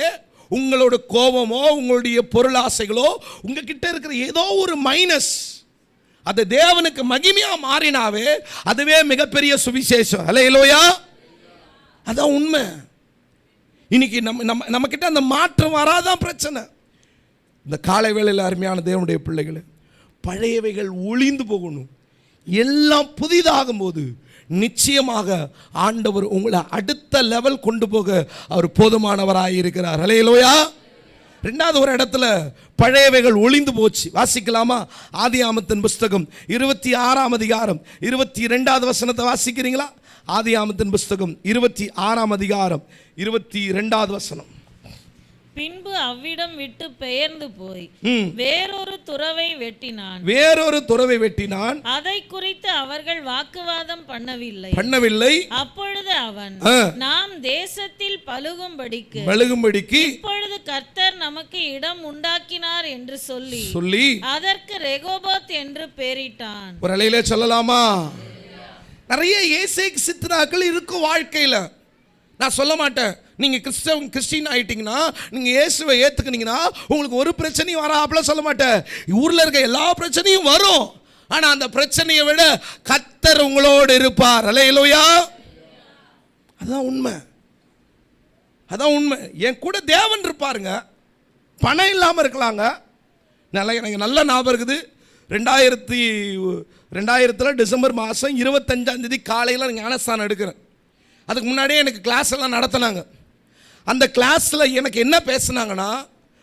உங்களோட கோபமோ உங்களுடைய பொருளாசைகளோ உங்ககிட்ட இருக்கிற ஏதோ ஒரு மைனஸ், அது தேவனுக்கு மகிமையாக மாறினாவே அதுவே மிகப்பெரிய சுவிசேஷம். அல்லேலூயா. அதான் உண்மை. இன்னைக்கு நம்ம கிட்ட அந்த மாற்றம் வராதான் பிரச்சனை. இந்த காலை வேளையில் அருமையான தேவனுடைய பிள்ளைகளை, பழையவைகள் ஒளிந்து போகணும், எல்லாம் புதிதாகும் போது நிச்சயமாக ஆண்டவர் உங்களை அடுத்த லெவல் கொண்டு போக அவர் போதுமானவராக இருக்கிறார். அல்லேலூயா. 2வது ஒரு இடத்துல பழையவைகள் ஒளிந்து போச்சு. வாசிக்கலாமா? ஆதியாமத்தின் புஸ்தகம் 26ஆம் அதிகாரம் 22வது வசனத்தை வாசிக்கிறீங்களா? ஆதியாமத்தின் புஸ்தகம் 26ஆம் அதிகாரம் 22வது வசனம். பின்பு அவ்விடம் விட்டு பெயர்ந்து போய் வேறொரு துறவை வெட்டினான். அதை குறித்து அவர்கள் வாக்குவாதம் பண்ணவில்லை. அப்பொழுது அவன், நாம் தேசத்தில் பழுகும்படிக்கு இப்பொழுது கர்த்தர் நமக்கு இடம் உண்டாக்கினார் என்று சொல்லி அதற்கு ரெகோபோத் என்று பெயரிட்டான். ஒரு அலையில சொல்லலாமா? நிறைய ஏசேக்கு சித்ராக்கள் இருக்கும் வாழ்க்கையில. நான் சொல்ல மாட்டேன், நீங்கள் கிறிஸ்டின் ஆகிட்டீங்கன்னா, நீங்கள் இயேசுவை ஏற்றுக்கினீங்கன்னா உங்களுக்கு ஒரு பிரச்சனையும் வராப்புல சொல்ல மாட்டேன். ஊரில் இருக்க எல்லா பிரச்சனையும் வரும், ஆனால் அந்த பிரச்சனையை விட கர்த்தர் உங்களோடு இருப்பார். அல்லேலூயா. அதான் உண்மை, அதான் உண்மை. என் கூட தேவன் இருப்பாருங்க. பணம் இல்லாமல் இருக்கலாங்க. எனக்கு நல்ல ஞாபகம் இருக்குது. 2000 டிசம்பர் மாதம் 25ஆம் தேதி காலையில் ஞானஸ்தானம் எடுக்கிறேன். அதுக்கு முன்னாடியே எனக்கு கிளாஸ் எல்லாம் நடத்தினாங்க. அந்த கிளாஸில் எனக்கு என்ன பேசுனாங்கன்னா,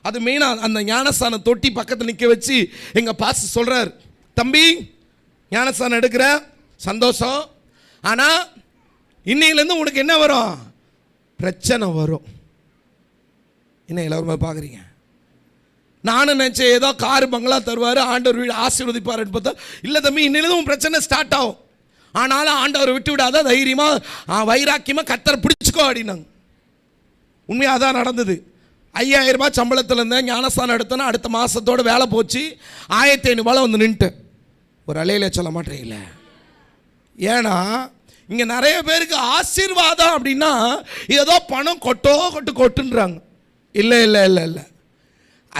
அது மெயினாக அந்த ஞானஸ்தானம் தொட்டி பக்கத்தில் நிற்க வச்சு எங்கள் பாஸ்டர் சொல்கிறார், தம்பி ஞானஸ்தானம் எடுக்கிற சந்தோஷம், ஆனால் இன்னையிலேருந்து உனக்கு என்ன வரும்? பிரச்சனை வரும். என்ன எல்லாருமே பார்க்குறீங்க? நானும் நினச்சேன் ஏதோ கார் பங்களா தருவார், ஆண்டவர் வீடு ஆசீர்வதிப்பார்னு பார்த்தா, இல்லை தம்பி இன்னையிலேருந்து உன் பிரச்சனை ஸ்டார்ட் ஆகும், ஆனாலும் ஆண்டவர் விட்டு விடாத, தைரியமாக வைராக்கியமாக கர்த்தரை பிடிச்சிக்கோ அப்படின்னாங்க. உண்மையாக தான் நடந்தது. 5000 ரூபாய் சம்பளத்தில் இருந்தேன். ஞானஸ்தானம் எடுத்தேன்னா அடுத்த மாதத்தோடு வேலை போச்சு. 1500 வந்து நின்ட்டேன். ஒரு அலையில சொல்ல மாட்டேங்கல. ஏன்னா இங்கே நிறைய பேருக்கு ஆசீர்வாதம் அப்படின்னா ஏதோ பணம் கொட்டுன்றாங்க. இல்லை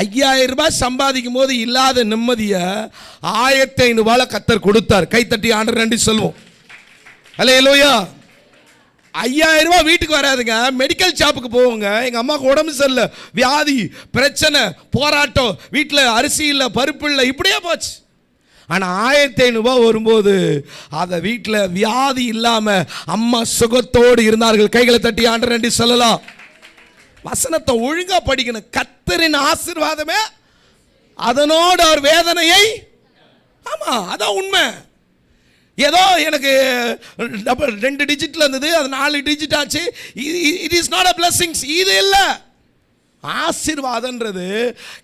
5000 ரூபாய் சம்பாதிக்கும் போது இல்லாத நிம்மதியை 1500 கர்த்தர் கொடுத்தார். கைத்தட்டி ஆண்டவர் நன்றி சொல்வோம். அல்லேலூயா. 5000 ரூபாய் வீட்டுக்கு வராதுங்க. மெடிக்கல் ஷாப்புக்கு போவோங்க. எங்கள் அம்மாவுக்கு உடம்பு சரியில்லை, வியாதி, பிரச்சனை, போராட்டம், வீட்டில் அரிசி இல்லை, பருப்பு இல்லை, இப்படியே போச்சு. ஆனால் 1500 வரும்போது அதை வீட்டில் வியாதி இல்லாமல் அம்மா சுகத்தோடு இருந்தார்கள். கைகளை தட்டி ஆண்டவர் நன்றி சொல்லலாம். வசனத்தை ஒழுங்கா படிக்கணும். கர்த்தரின் ஆசீர்வாதமே அதனோடு அவர் வேதனையை. ஆமா, அதான் உண்மை. ஏதோ எனக்கு 2 டிஜிட்ல இருந்தது, அது 4 டிஜிட் ஆச்சு. It is not a blessings. இது இல்லை. ஆசீர்வாதம்ன்றது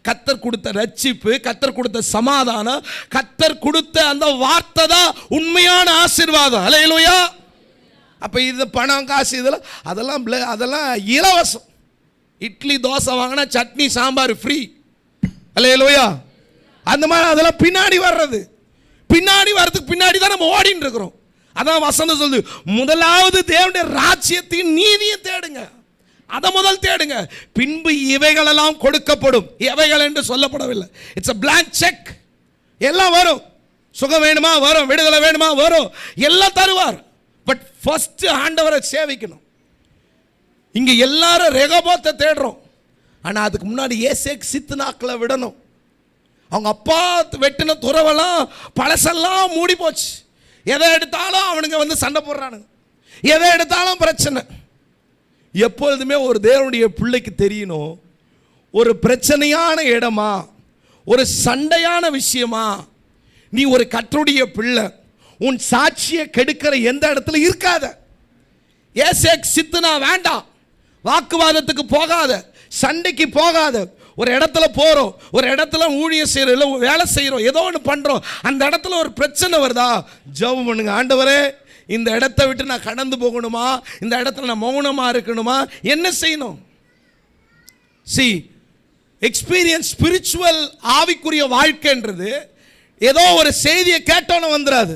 கர்த்தர் கொடுத்த ரட்சிப்பு, கர்த்தர் கொடுத்த சமாதானம், கர்த்தர் கொடுத்த அந்த வார்த்தை தான் உண்மையான ஆசீர்வாதம். அல்லேலூயா. அப்போ இது பணம் காசு இதெல்லாம் அதெல்லாம் இலவசம். இட்லி தோசை வாங்கினா சட்னி சாம்பார் ஃப்ரீ. அல்லேலூயா. அந்த மாதிரி அதெல்லாம் பின்னாடி வர்றதுக்கு பின்னாடி தான் நம்ம ஓடின்னு இருக்கிறோம். அதான் வசனம் சொல்லுது, முதலாவது தேவனுடைய ராஜ்யத்தின் நீதியை தேடுங்க, அதை முதல் தேடுங்க, பின்பு இவைகளெல்லாம் கொடுக்கப்படும். எவைகள் என்று சொல்லப்படவில்லை. It's a blank check. எல்லாம் வரும். சுகம் வேணுமா வரும், விடுதலை வேணுமா வரும், எல்லாம் தருவார். பட் ஃபர்ஸ்ட் ஆண்டவரை சேவிக்கணும். இங்க எல்லாரும் ரெகோபோத்தை தேடுறோம், ஆனா அதுக்கு முன்னாடி ஏசேக் சித்னாக்களை விடணும். அவங்க அப்பா வெட்டின துறவெல்லாம் பழசெல்லாம் மூடி போச்சு. எதை எடுத்தாலும் அவனுங்க வந்து சண்டை போடுறானுங்க, எதை எடுத்தாலும் பிரச்சனை. எப்பொழுதுமே ஒரு தேவனுடைய பிள்ளைக்கு தெரியணும், ஒரு பிரச்சனையான இடமா, ஒரு சண்டையான விஷயமா, நீ ஒரு கர்த்தருடைய பிள்ளை, உன் சாட்சியை கெடுக்கிற எந்த இடத்துல இருக்காத. ஏசேக் சித்துனா வேண்டாம், வாக்குவாதத்துக்கு போகாத, சண்டைக்கு போகாத. ஒரு இடத்துல போகிறோம், ஒரு இடத்துல ஊழியம் செய்கிறோம், இல்லை வேலை செய்கிறோம், ஏதோ ஒன்று பண்ணுறோம், அந்த இடத்துல ஒரு பிரச்சனை வருதா, ஜெபம் பண்ணுங்க. ஆண்டவரே, இந்த இடத்த விட்டு நான் கடந்து போகணுமா, இந்த இடத்துல நான் மௌனமாக இருக்கணுமா, என்ன செய்யணும்? சி எக்ஸ்பீரியன்ஸ் ஸ்பிரிச்சுவல் ஆவிக்குரிய வாழ்க்கைன்றது ஏதோ ஒரு செய்தியை கேட்டோன்னு வந்துடாது.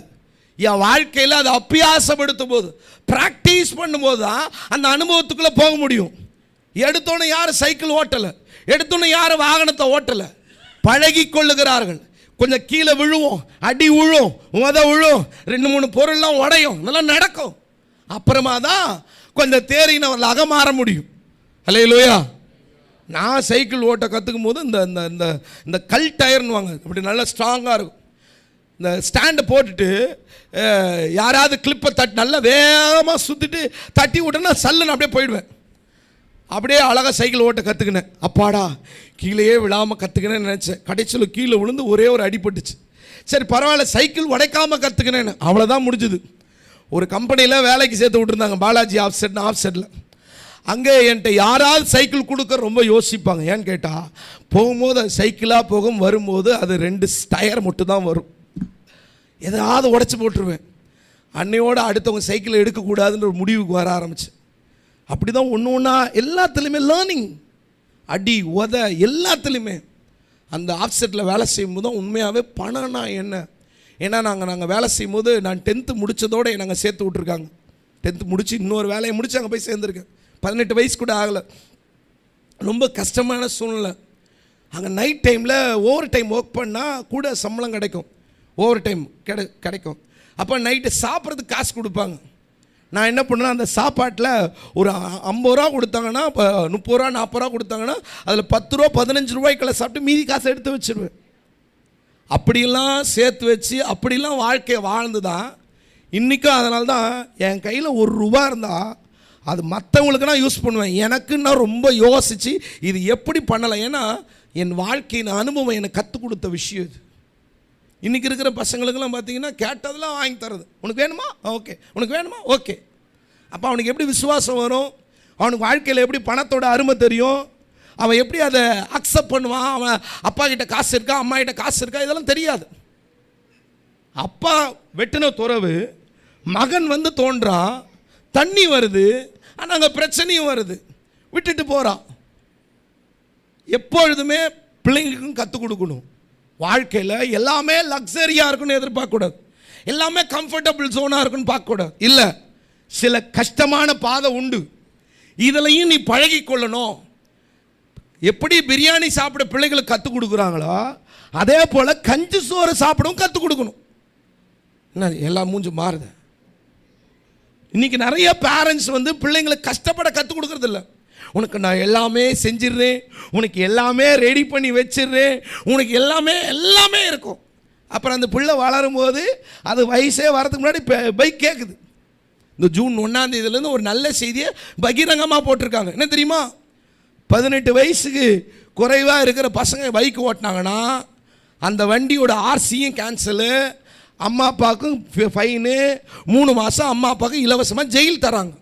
என் வாழ்க்கையில் அதை அபியாசப்படுத்தும் போது, ப்ராக்டிஸ் பண்ணும்போது தான் அந்த அனுபவத்துக்குள்ளே போக முடியும். எடுத்தோன்னு யாரும் சைக்கிள் ஓட்டலை, எடுத்தோன்னு யாரும் வாகனத்தை ஓட்டலை, பழகி கொள்ளுகிறார்கள். கொஞ்சம் கீழே விழுவோம், அடி விழும், விழும், 2-3 பொருள்லாம் உடையும், நல்லா நடக்கும். அப்புறமா தான் கொஞ்சம் தேறினவர்களாக மாற முடியும். அல்லேலூயா. நான் சைக்கிள் ஓட்ட கற்றுக்கும் போது இந்த இந்த இந்த கல் டயர்னு வாங்க, அப்படி நல்லா ஸ்ட்ராங்காக இருக்கும். இந்த ஸ்டாண்டை போட்டுட்டு யாராவது கிளிப்பை நல்லா வேகமாக சுற்றிட்டு தட்டி விட்டேன்னா சல்லுன்னு அப்படியே போயிடுவேன். அப்படியே அழகாக சைக்கிள் ஓட்ட கற்றுக்கினேன். அப்பாடா, கீழே விழாமல் கற்றுக்கினேன்னு நினச்சேன். கடைசியில் கீழே விழுந்து ஒரே ஒரு அடிபட்டுச்சு. சரி பரவாயில்ல, சைக்கிள் உடைக்காமல் கற்றுக்கினேன்னு, அவ்வளோதான் முடிஞ்சுது. ஒரு கம்பெனியில் வேலைக்கு சேர்த்து விட்டுருந்தாங்க, பாலாஜி ஆஃப்செட்டில். அங்கே என்கிட்ட யாராவது சைக்கிள் கொடுக்க ரொம்ப யோசிப்பாங்க. ஏன்னு கேட்டால், போகும்போது அது சைக்கிளாக போகும், வரும்போது அது 2 டயர் மட்டும் தான் வரும். எதாவது உடச்சி போட்டுருவேன். அன்னையோடு அடுத்தவங்க சைக்கிளை எடுக்கக்கூடாதுன்ற ஒரு முடிவுக்கு வர ஆரம்பிச்சு. அப்படி தான் ஒன்று ஒன்றா எல்லாத்துலேயுமே லேர்னிங், அடி உத எல்லாத்துலேயுமே. அந்த ஆஃப்செட்டில் வேலை செய்யும்போது தான் உண்மையாகவே பணம்னா என்ன. ஏன்னா நாங்கள் வேலை செய்யும்போது நான் 10th முடித்ததோடு நாங்கள் சேர்த்து விட்ருக்காங்க. 10th முடித்து இன்னொரு வேலையை முடித்து அங்கே போய் சேர்ந்துருக்கேன். 18 வயசு கூட ஆகலை. ரொம்ப கஷ்டமான சூழ்நிலை. அங்கே நைட் டைமில் ஓவர் டைம் ஒர்க் பண்ணால் கூட சம்பளம் கிடைக்கும், ஓவர் டைம் கிடைக்கும். அப்போ நைட்டு சாப்பிட்றதுக்கு காசு கொடுப்பாங்க. நான் என்ன பண்ணேன்னா, அந்த சாப்பாட்டில் ஒரு 50 ரூபா கொடுத்தாங்கன்னா, இப்போ 30 ரூபா 40 ரூபா கொடுத்தாங்கன்னா அதில் 10 ரூபா 15 ரூபாய்க்குள்ள சாப்பிட்டு மீதி காசை எடுத்து வச்சுருவேன். அப்படிலாம் சேர்த்து வச்சு அப்படிலாம் வாழ்க்கையை வாழ்ந்து தான் இன்றைக்கும். அதனால தான் என் கையில் 1 ரூபா இருந்தால் அது மற்றவங்களுக்கு நான் யூஸ் பண்ணுவேன். எனக்குன்னு நான் ரொம்ப யோசித்து இது எப்படி பண்ணலை. ஏன்னா என் வாழ்க்கையின் அனுபவம் எனக்கு கற்றுக் கொடுத்த விஷயம் இது. இன்றைக்கி இருக்கிற பசங்களுக்கெல்லாம் பார்த்தீங்கன்னா, கேட்டதெல்லாம் வாங்கி தரது. உனக்கு வேணுமா? ஓகே. உனக்கு வேணுமா? ஓகே. அப்போ அவனுக்கு எப்படி விசுவாசம் வரும்? அவனுக்கு வாழ்க்கையில் எப்படி பணத்தோட அருமை தெரியும்? அவன் எப்படி அதை அக்செப்ட் பண்ணுவான்? அவன் அப்பா கிட்ட காசு இருக்கா, அம்மா கிட்ட காசு இருக்கா, இதெல்லாம் தெரியாது. அப்பா வெட்டின துறவு, மகன் வந்து தோன்றான், தண்ணி வருது, ஆனால் அங்கே பிரச்சனையும் வருது, விட்டுட்டு போகிறான். எப்பொழுதுமே பிள்ளைங்களுக்கும் கற்றுக் கொடுக்கணும். வாழ்க்கையில் எல்லாமே லக்ஸரியாக இருக்குன்னு எதிர்பார்க்கக்கூடாது, எல்லாமே கம்ஃபர்டபுள் ஜோனாக இருக்குன்னு பார்க்கக்கூடாது. இல்லை, சில கஷ்டமான பாதை உண்டு, இதிலையும் நீ பழகி கொள்ளணும். எப்படி பிரியாணி சாப்பிட பிள்ளைகளுக்கு கற்றுக் கொடுக்குறாங்களோ, அதே போல் கஞ்சி சோறு சாப்பிடவும் கற்றுக் கொடுக்கணும். என்ன எல்லாம் மூஞ்சி மாறுது. இன்றைக்கி நிறைய பேரண்ட்ஸ் வந்து பிள்ளைங்களுக்கு கஷ்டப்பட கற்றுக் கொடுக்குறதில்ல. உனக்கு நான் எல்லாமே செஞ்சிடுறேன், உனக்கு எல்லாமே ரெடி பண்ணி வச்சிடுறேன், உனக்கு எல்லாமே இருக்கும். அப்புறம் அந்த பிள்ளை வளரும்போது அது வயசே வரதுக்கு முன்னாடி பைக் கேட்குது. இந்த ஜூன் 1ஆம் தேதியிலேருந்து ஒரு நல்ல செய்தியை பகிரங்கமாக போட்டிருக்காங்க. என்ன தெரியுமா? 18 வயசுக்கு குறைவாக இருக்கிற பசங்க பைக் ஓட்டினாங்கன்னா அந்த வண்டியோட ஆர்சியும் கேன்சலு, அம்மா அப்பாவுக்கும் ஃபைனு, 3 மாதம் அம்மா அப்பாவுக்கு இலவசமாக ஜெயில் தராங்க.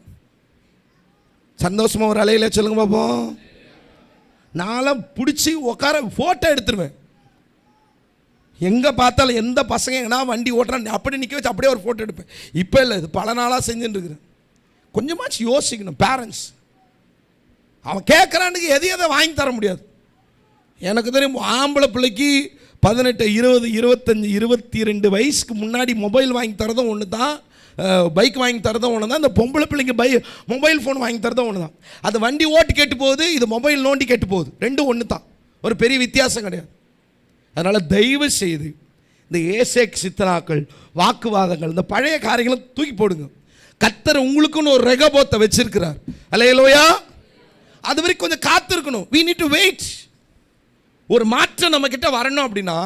சந்தோஷமாக ஒரு அலையில சொல்லுங்க பார்ப்போம். நான்லாம் பிடிச்சி உட்கார ஃபோட்டோ எடுத்துருவேன். எங்கே பார்த்தாலும் எந்த பசங்க எங்கன்னா வண்டி ஓட்டுறான் அப்படி நிற்க வச்சு அப்படியே ஒரு ஃபோட்டோ எடுப்பேன். இப்போ இல்லை, இது பல நாளாக செஞ்சுட்டு இருக்கிறேன். கொஞ்சமாச்சு யோசிக்கணும் பேரண்ட்ஸ். அவன் கேட்குறானுக்கு எதை வாங்கி தர முடியாது. எனக்கு தெரியும், ஆம்பளை பிள்ளைக்கு 18, 20, 25, 22 வயசுக்கு முன்னாடி மொபைல் வாங்கி தரதும் ஒன்று தான், பைக் வாங்கி தரதும் ஒன்று தான். இந்த பொம்பளை பிள்ளைங்க மொபைல் ஃபோன் வாங்கி தரதும் ஒன்று தான். அது வண்டி ஓட்டி கெட்டு போகுது, இது மொபைல் நோண்டி கெட்டு போகுது. ரெண்டும் ஒன்று தான், ஒரு பெரிய வித்தியாசம் கிடையாது. அதனால் தயவு செய்து இந்த ஏசேக் சித்தனாக்கள், வாக்குவாதங்கள், இந்த பழைய காரியங்களை தூக்கி போடுங்க. கர்த்தர் உங்களுக்குன்னு ஒரு ரெகபோத்தை வச்சிருக்கிறார். அல்லேலூயா. அது வரைக்கும் கொஞ்சம் காத்திருக்கணும். we need to wait. ஒரு மாற்றம் நம்ம கிட்ட வரணும் அப்படின்னா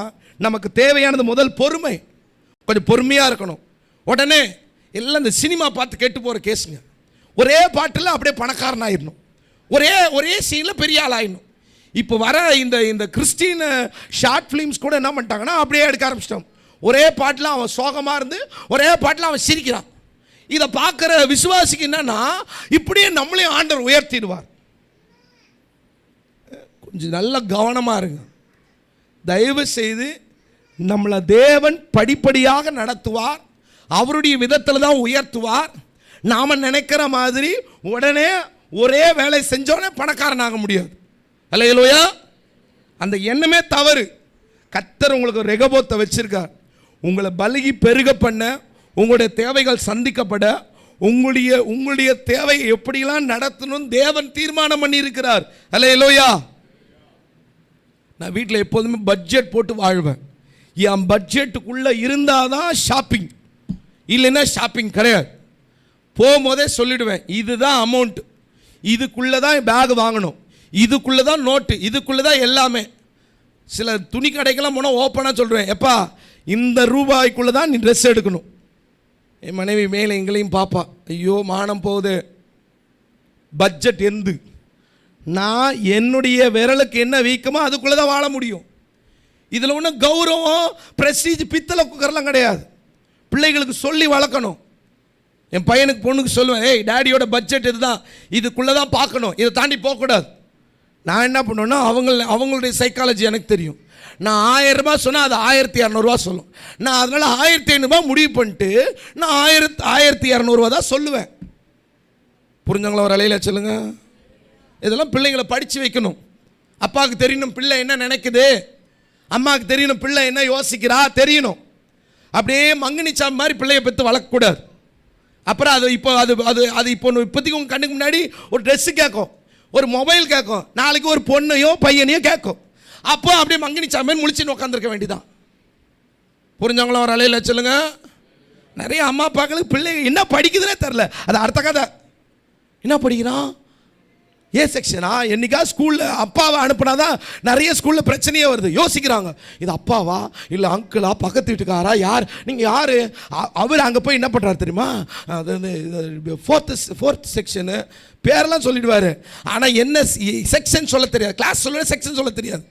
நமக்கு தேவையானது முதல் பொறுமை. கொஞ்சம் பொறுமையாக இருக்கணும். உடனே எல்லாம் இந்த சினிமா பார்த்து கேட்டு போகிற கேஸுங்க. ஒரே பாட்டில் அப்படியே பணக்காரன் ஆயிடணும், ஒரே சீனில் பெரிய ஆள் ஆயிடணும். இப்போ வர இந்த கிறிஸ்டின் ஷார்ட் ஃபிலிம்ஸ் கூட என்ன பண்ணிட்டாங்கன்னா அப்படியே எடுக்க ஆரம்பிச்சிட்டோம். ஒரே பாட்டில் அவன் சோகமாக இருந்து ஒரே பாட்டில் அவன் சிரிக்கிறான். இதை பார்க்குற விசுவாசிக்கு என்னன்னா இப்படியே நம்மளையும் ஆண்டவர் உயர்த்திடுவார். கொஞ்சம் நல்ல கவனமாக இருங்க. தயவு செய்து நம்மளை தேவன் படிப்படியாக நடத்துவார். அவருடைய விதத்தில் தான் உயர்த்துவார். நாம் நினைக்கிற மாதிரி உடனே ஒரே வேலை செஞ்சோடனே பணக்காரனாக முடியாது. அல்லேலூயா. அந்த எண்ணமே தவறு. கர்த்தர் உங்களுக்கு ஒரு ரெகபோத்தை வச்சிருக்கார். உங்களை பலுகி பெருக பண்ண, உங்களுடைய தேவைகள் சந்திக்கப்பட, உங்களுடைய தேவையை எப்படிலாம் நடத்தணும் தேவன் தீர்மானம் பண்ணி இருக்கிறார். அல்லேலூயா. நான் வீட்டில் எப்போதுமே பட்ஜெட் போட்டு வாழ்வேன். என் பட்ஜெட்டுக்குள்ளே இருந்தால் தான் ஷாப்பிங், இல்லைன்னா ஷாப்பிங் கிடையாது. போகும்போதே சொல்லிவிடுவேன், இதுதான் அமௌண்ட், இதுக்குள்ளே தான் பேக் வாங்கணும், இதுக்குள்ளே தான் நோட்டு, இதுக்குள்ளே தான் எல்லாமே. சில துணி கடைக்கெல்லாம் போனால் ஓப்பனாக சொல்லுவேன், எப்பா இந்த ரூபாய்க்குள்ளே தான் நீ ட்ரெஸ் எடுக்கணும். என் மனைவி மேலே எங்களையும் பாப்பா, ஐயோ மானம் போகுது. பட்ஜெட் எந்து நான் என்னுடைய விரலுக்கு என்ன வீக்கமோ அதுக்குள்ளே தான் வாழ முடியும். இதில் ஒன்றும் கௌரவம் பிரஸ்டீஜ் பித்தளை குக்கர்லாம் கிடையாது. பிள்ளைகளுக்கு சொல்லி வளர்க்கணும். என் பையனுக்கு பொண்ணுக்கு சொல்லுவேன், ஏய் டேடியோட பட்ஜெட் இதுதான், இதுக்குள்ளே தான் பார்க்கணும், இதை தாண்டி போகக்கூடாது. நான் என்ன பண்ணுவேன்னா அவங்களுடைய சைக்காலஜி எனக்கு தெரியும். நான் 1000 ரூபாய் சொன்னால் அது 1200 சொல்லும். நான் அதனால் 1500 முடிவு பண்ணிட்டு நான் 1200 தான் சொல்லுவேன். புரிஞ்சுங்களா? ஒரு அலையில் சொல்லுங்க. இதெல்லாம் பிள்ளைங்களை படித்து வைக்கணும். அப்பாவுக்கு தெரியணும் பிள்ளை என்ன நினைக்குது, அம்மாவுக்கு தெரியணும் பிள்ளை என்ன யோசிக்கிறா தெரியணும். அப்படியே மங்குனிச்சா மாதிரி பிள்ளையை பெற்று வளர்க்கக்கூடாது. அப்புறம் அது இப்போ இப்போதைக்கு உங்கள் கண்ணுக்கு முன்னாடி ஒரு ட்ரெஸ்ஸு கேட்கும், ஒரு மொபைல் கேட்கும், நாளைக்கு ஒரு பொண்ணையோ பையனையோ கேட்கும். அப்போ அப்படியே மங்குனிச்சா மாதிரி முழிச்சுன்னு உட்காந்துருக்க வேண்டியதான். புரிஞ்சவங்களா? ஒரு அலையில் சொல்லுங்க. நிறைய அம்மா அப்பாக்களுக்கு பிள்ளைங்க என்ன படிக்குதுன்னே தெரில. அது அடுத்த கதை. என்ன படிக்கிறான், ஏ செக்ஷனா, என்னைக்கா ஸ்கூலில் அப்பாவை அனுப்புனாதான் நிறைய ஸ்கூலில் பிரச்சனையே வருது. யோசிக்கிறாங்க, இது அப்பாவா இல்லை அங்கிளா, பக்கத்து வீட்டுக்காரா, யார், நீங்கள் யார்? அவர் அங்கே போய் என்ன பண்ணுறாரு தெரியுமா, அது வந்து ஃபோர்த் செக்ஷனு பேரெல்லாம் சொல்லிடுவார். ஆனால் என்ன செக்ஷன் சொல்ல தெரியாது, கிளாஸ் சொல்ல செக்ஷன் சொல்ல தெரியாது.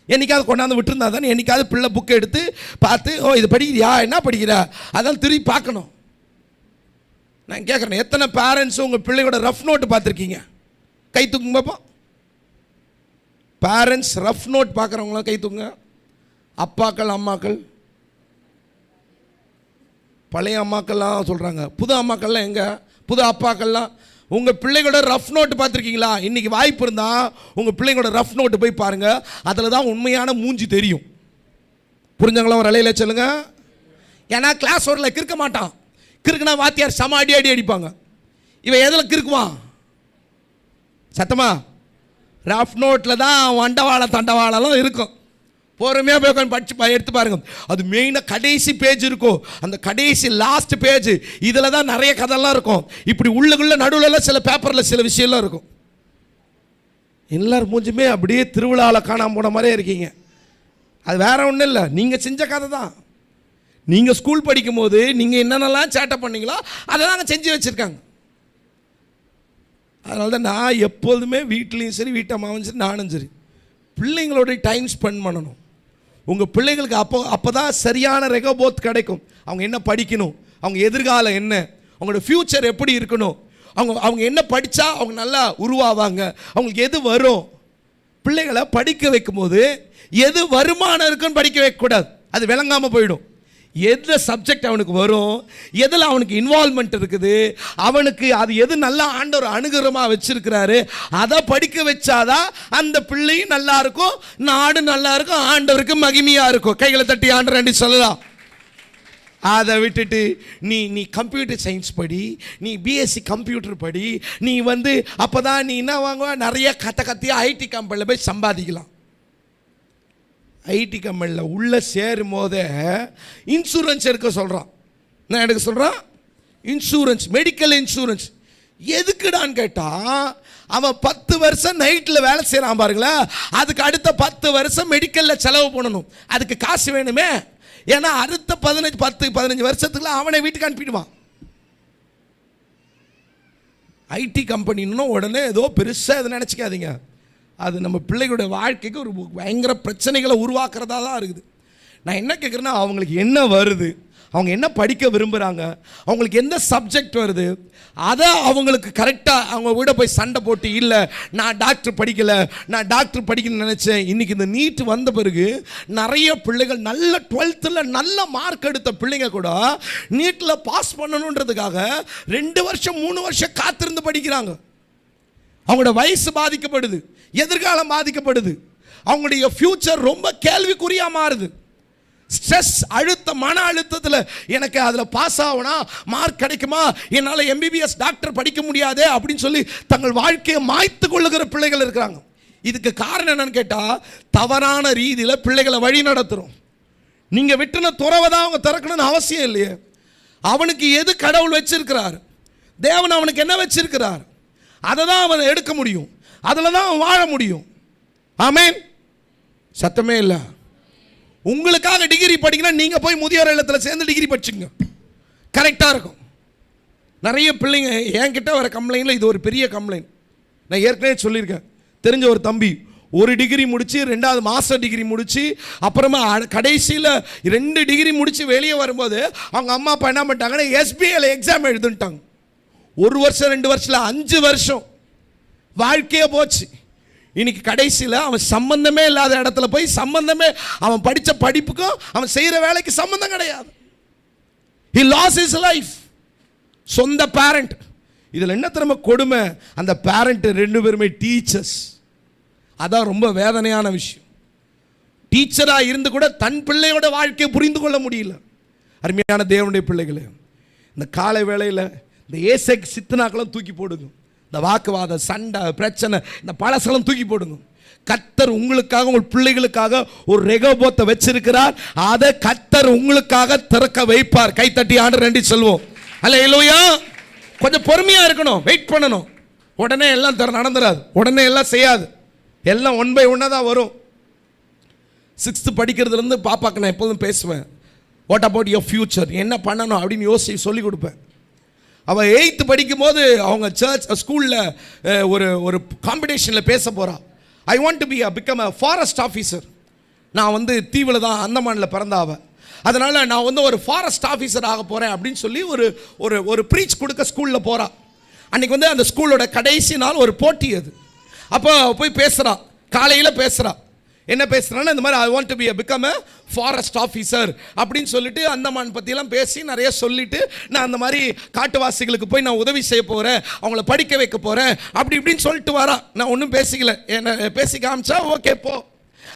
என்னைக்காவது கொண்டாந்து விட்டுருந்தா தானே என்னைக்காவது பிள்ளை புக்கை எடுத்து பார்த்து, ஓ இது படிக்கிறியா, என்ன படிக்கிறா, அதான் திரும்பி பார்க்கணும். நான் கேட்குறேன், எத்தனை பேரண்ட்ஸும் உங்கள் பிள்ளையோட ரஃப் நோட்டு பார்த்துருக்கீங்க? கை தூக்குங்க பார்ப்போம். பேரண்ட்ஸ் ரஃப் நோட் பார்க்குறவங்களாம் கை தூக்குங்க. அப்பாக்கள் அம்மாக்கள், பழைய அம்மாக்கள்லாம் சொல்கிறாங்க, புது அம்மாக்கள்லாம் எங்கே, புது அப்பாக்கள்லாம் உங்கள் பிள்ளைகளோட ரஃப் நோட்டு பார்த்துருக்கீங்களா? இன்றைக்கி வாய்ப்பு இருந்தால் உங்கள் பிள்ளைங்களோட ரஃப் நோட்டு போய் பாருங்கள். அதில் தான் உண்மையான மூஞ்சி தெரியும். புரிஞ்சவங்களா? ஒரு அலையில் சொல்லுங்க. ஏன்னா கிளாஸ் ஒரில் கிறுக்க மாட்டான். கிறுக்குனா வாத்தியார் சம அடி அடிப்பாங்க. இவன் எதில் கிறுக்குவான்? சத்தமா ரஃப் நோட்டில் தான் வண்டவாளம் தண்டவாளம் இருக்கும். பொறுமையாக போய் உட்காந்து படித்து எடுத்து பாருங்க. அது மெயினாக கடைசி பேஜ் இருக்கும், அந்த கடைசி லாஸ்ட் பேஜ். இதில் தான் நிறைய கதைலாம் இருக்கும். இப்படி உள்ளுக்குள்ள நடுவில் சில பேப்பரில் சில விஷயம்லாம் இருக்கும். எல்லாரும் மூஞ்சுமே அப்படியே திருவிழாவில் காணாமல் போன மாதிரியே இருக்கீங்க. அது வேற ஒன்றும் இல்லை, நீங்கள் செஞ்ச கதை தான். நீங்கள் ஸ்கூல் படிக்கும் போது நீங்கள் என்னென்னலாம் சேட்டை பண்ணீங்களோ அதை தாங்க செஞ்சு வச்சுருக்காங்க. அதனால தான் நான் எப்போதுமே வீட்லேயும் சரி, வீட்டம்மாவும் சரி, நானும் சரி, பிள்ளைங்களோட டைம் ஸ்பெண்ட் பண்ணணும். உங்கள் பிள்ளைங்களுக்கு அப்போ தான் சரியான ரெகபோத் கிடைக்கும். அவங்க என்ன படிக்கணும், அவங்க எதிர்காலம் என்ன, அவங்களோட ஃப்யூச்சர் எப்படி இருக்கணும், அவங்க என்ன படித்தா அவங்க நல்லா உருவாவாங்க, அவங்களுக்கு எது வரும். பிள்ளைகளை படிக்க வைக்கும்போது எது வருமானம் இருக்குன்னு படிக்க வைக்கக்கூடாது, அது விளங்காமல் போயிடும். எந்த சப்ஜெக்ட் அவனுக்கு வரும், எதில் அவனுக்கு இன்வால்மெண்ட் இருக்குது, அவனுக்கு அது எது நல்லா ஆண்டவர் அனுகிரகமாக வச்சிருக்கிறாரு, அதை படிக்க வச்சாதான் அந்த பிள்ளையும் நல்லா இருக்கும், நாடு நல்லா இருக்கும், ஆண்டவருக்கு மகிமையாக இருக்கும். கைகளை தட்டி ஆண்டவராண்டி சொல்லலாம். அதை விட்டுட்டு நீ கம்ப்யூட்டர் சயின்ஸ் படி, நீ பிஎஸ்சி கம்ப்யூட்டர் படி, நீ வந்து அப்போ தான் நீ என்ன வாங்குவ, நிறைய கத்தியாக ஐடி கம்பெனியில் போய் சம்பாதிக்கலாம். ஐடி கம்பெனியில் உள்ளே சேரும் போதே இன்சூரன்ஸ் எடுக்க சொல்கிறான். என்ன எடுக்க சொல்கிறான்? Insurance, medical insurance. எதுக்குடான்னு கேட்டால் அவன் 10 வருஷம் நைட்டில் வேலை செய்கிறான் பாருங்களேன், அதுக்கு அடுத்த 10 வருஷம் மெடிக்கலில் செலவு பண்ணணும். அதுக்கு காசு வேணுமே. ஏன்னா அடுத்த 10-15 வருஷத்துக்குள்ள அவனை வீட்டுக்கு அனுப்பிடுவான். ஐடி கம்பெனின்னு உடனே ஏதோ பெருசாக எதை நினச்சிக்காதீங்க. அது நம்ம பிள்ளைகளுடைய வாழ்க்கைக்கு ஒரு பயங்கர பிரச்சனைகளை உருவாக்குறதா தான் இருக்குது. நான் என்ன கேட்குறேன்னா, அவங்களுக்கு என்ன வருது, அவங்க என்ன படிக்க விரும்புகிறாங்க, அவங்களுக்கு எந்த சப்ஜெக்ட் வருது, அதை அவங்களுக்கு கரெக்டாக அவங்க வீட போய் சண்டை போட்டு, இல்லை நான் டாக்டர் படிக்கலை, நான் டாக்டர் படிக்கணும்னு நினச்சேன். இன்றைக்கி இந்த நீட் வந்த பிறகு நிறைய பிள்ளைகள் நல்ல 12th நல்ல மார்க் எடுத்த பிள்ளைங்க கூட நீட்டில் பாஸ் பண்ணணுன்றதுக்காக 2 வருஷம் 3 வருஷம் காத்திருந்து படிக்கிறாங்க. அவங்களோட வயசு பாதிக்கப்படுது, எதிர்காலம் பாதிக்கப்படுது, அவங்களுடைய ஃபியூச்சர் ரொம்ப கேள்விக்குறியாக மாறுது. ஸ்ட்ரெஸ், மன அழுத்தத்தில் எனக்கு அதில் பாஸ் ஆகுனா மார்க் கிடைக்குமா, என்னால் MBBS டாக்டர் படிக்க முடியாதே அப்படின்னு சொல்லி தங்கள் வாழ்க்கையை மாய்த்து கொள்ளுகிற பிள்ளைகள் இருக்கிறாங்க. இதுக்கு காரணம் என்னன்னு கேட்டால், தவறான ரீதியில் பிள்ளைகளை வழி நடத்துகிறோம். நீங்கள் விட்டுன துறவை தான் அவங்க திறக்கணும்னு அவசியம் இல்லையே. அவனுக்கு எது கடவுள் வச்சிருக்கிறார், தேவன் அவனுக்கு என்ன வச்சிருக்கிறார், அதை தான் அவன் எடுக்க முடியும், அதில் தான் அவன் வாழ முடியும். ஆமேன். சத்தமே இல்லை. உங்களுக்காக டிகிரி படிக்கணும், நீங்கள் போய் முதியோர் இல்லத்தில் சேர்ந்து டிகிரி படிச்சுங்க, கரெக்டாக இருக்கும். நிறைய பிள்ளைங்க என்கிட்ட வர கம்ப்ளைண்ட்டில் இது ஒரு பெரிய கம்ப்ளைண்ட். நான் ஏற்கனவே சொல்லியிருக்கேன். தெரிஞ்ச ஒரு தம்பி ஒரு டிகிரி முடித்து 2வது மாஸ்டர் டிகிரி முடித்து அப்புறமா கடைசியில் 2 டிகிரி முடித்து வெளியே வரும்போது அவங்க அம்மா அப்பா என்ன பண்ணிட்டாங்கன்னா SBIல எக்ஸாம் எழுதுன்ட்டாங்க. 1 வருஷம் 2 வருஷத்தில் 5 வருஷம் வாழ்க்கையே போச்சு. இன்னைக்கு கடைசியில் அவன் சம்பந்தமே இல்லாத இடத்துல போய் அவன் படித்த படிப்புக்கும் அவன் செய்கிற வேலைக்கு சம்பந்தம் கிடையாது. He lost his life. சொந்த பேரண்ட். இதில் என்ன திரும்ப கொடுமை, அந்த பேரண்ட் 2 பேருமே டீச்சர்ஸ். அதான் ரொம்ப வேதனையான விஷயம். டீச்சராக இருந்து கூட தன் பிள்ளையோட வாழ்க்கையை புரிந்து கொள்ள முடியல. அருமையான தேவனுடைய பிள்ளைகளே, இந்த காலை வேளையில் இந்த ஏசைக்கு சித்தனாக்களும் தூக்கி போடுங்க. இந்த வாக்குவாதம், சண்டை, பிரச்சனை, இந்த பழசெல்லாம் தூக்கி போடுங்க. கர்த்தர் உங்களுக்காக, உங்கள் பிள்ளைகளுக்காக ஒரு ரெகோபோத்தை வச்சிருக்கிறார். அதை கர்த்தர் உங்களுக்காக திறக்க வைப்பார். கைத்தட்டி ஆண்டு நன்றி சொல்வோம். அல்லேலூயா. கொஞ்சம் பொறுமையாக இருக்கணும், வெயிட் பண்ணணும். உடனே எல்லாம் நடந்துடாது, உடனே எல்லாம் செய்யாது. எல்லாம் 1 by 1 தான் வரும். 6th படிக்கிறதுலேருந்து பாப்பாக்கு நான் எப்போதும் பேசுவேன். வாட் அபவுட் யுவர் ஃபியூச்சர், என்ன பண்ணணும் அப்படின்னு யோசிச்சு சொல்லி கொடுப்பேன். அவள் 8th படிக்கும் போது அவங்க ஸ்கூலில் ஒரு காம்படிஷனில் பேச போகிறாள். I want to become a forest officer. நான் தீவில் தான், அந்தமானில் பிறந்தாவ. அதனால் நான் ஒரு ஃபாரஸ்ட் ஆஃபீஸர் ஆக போகிறேன் அப்படின்னு சொல்லி ஒரு ப்ரீச் கொடுக்க ஸ்கூலில் போகிறாள். அன்றைக்கி அந்த ஸ்கூலோட கடைசி நாள் ஒரு போட்டி. அது அப்போ போய் பேசுகிறான், காலையில் பேசுகிறான். என்ன பேசுகிறான்னா, இந்த மாதிரி I want to become a forest officer அப்படின்னு சொல்லிட்டு அந்தமான் பற்றிலாம் பேசி நிறைய சொல்லிவிட்டு, நான் அந்த மாதிரி காட்டுவாசிகளுக்கு போய் நான் உதவி செய்ய போகிறேன், அவங்கள படிக்க வைக்க போகிறேன் அப்படி இப்படின்னு சொல்லிட்டு வரான். நான் ஒன்றும் பேசிக்கல, என்ன பேசி காமிச்சா ஓகே போ.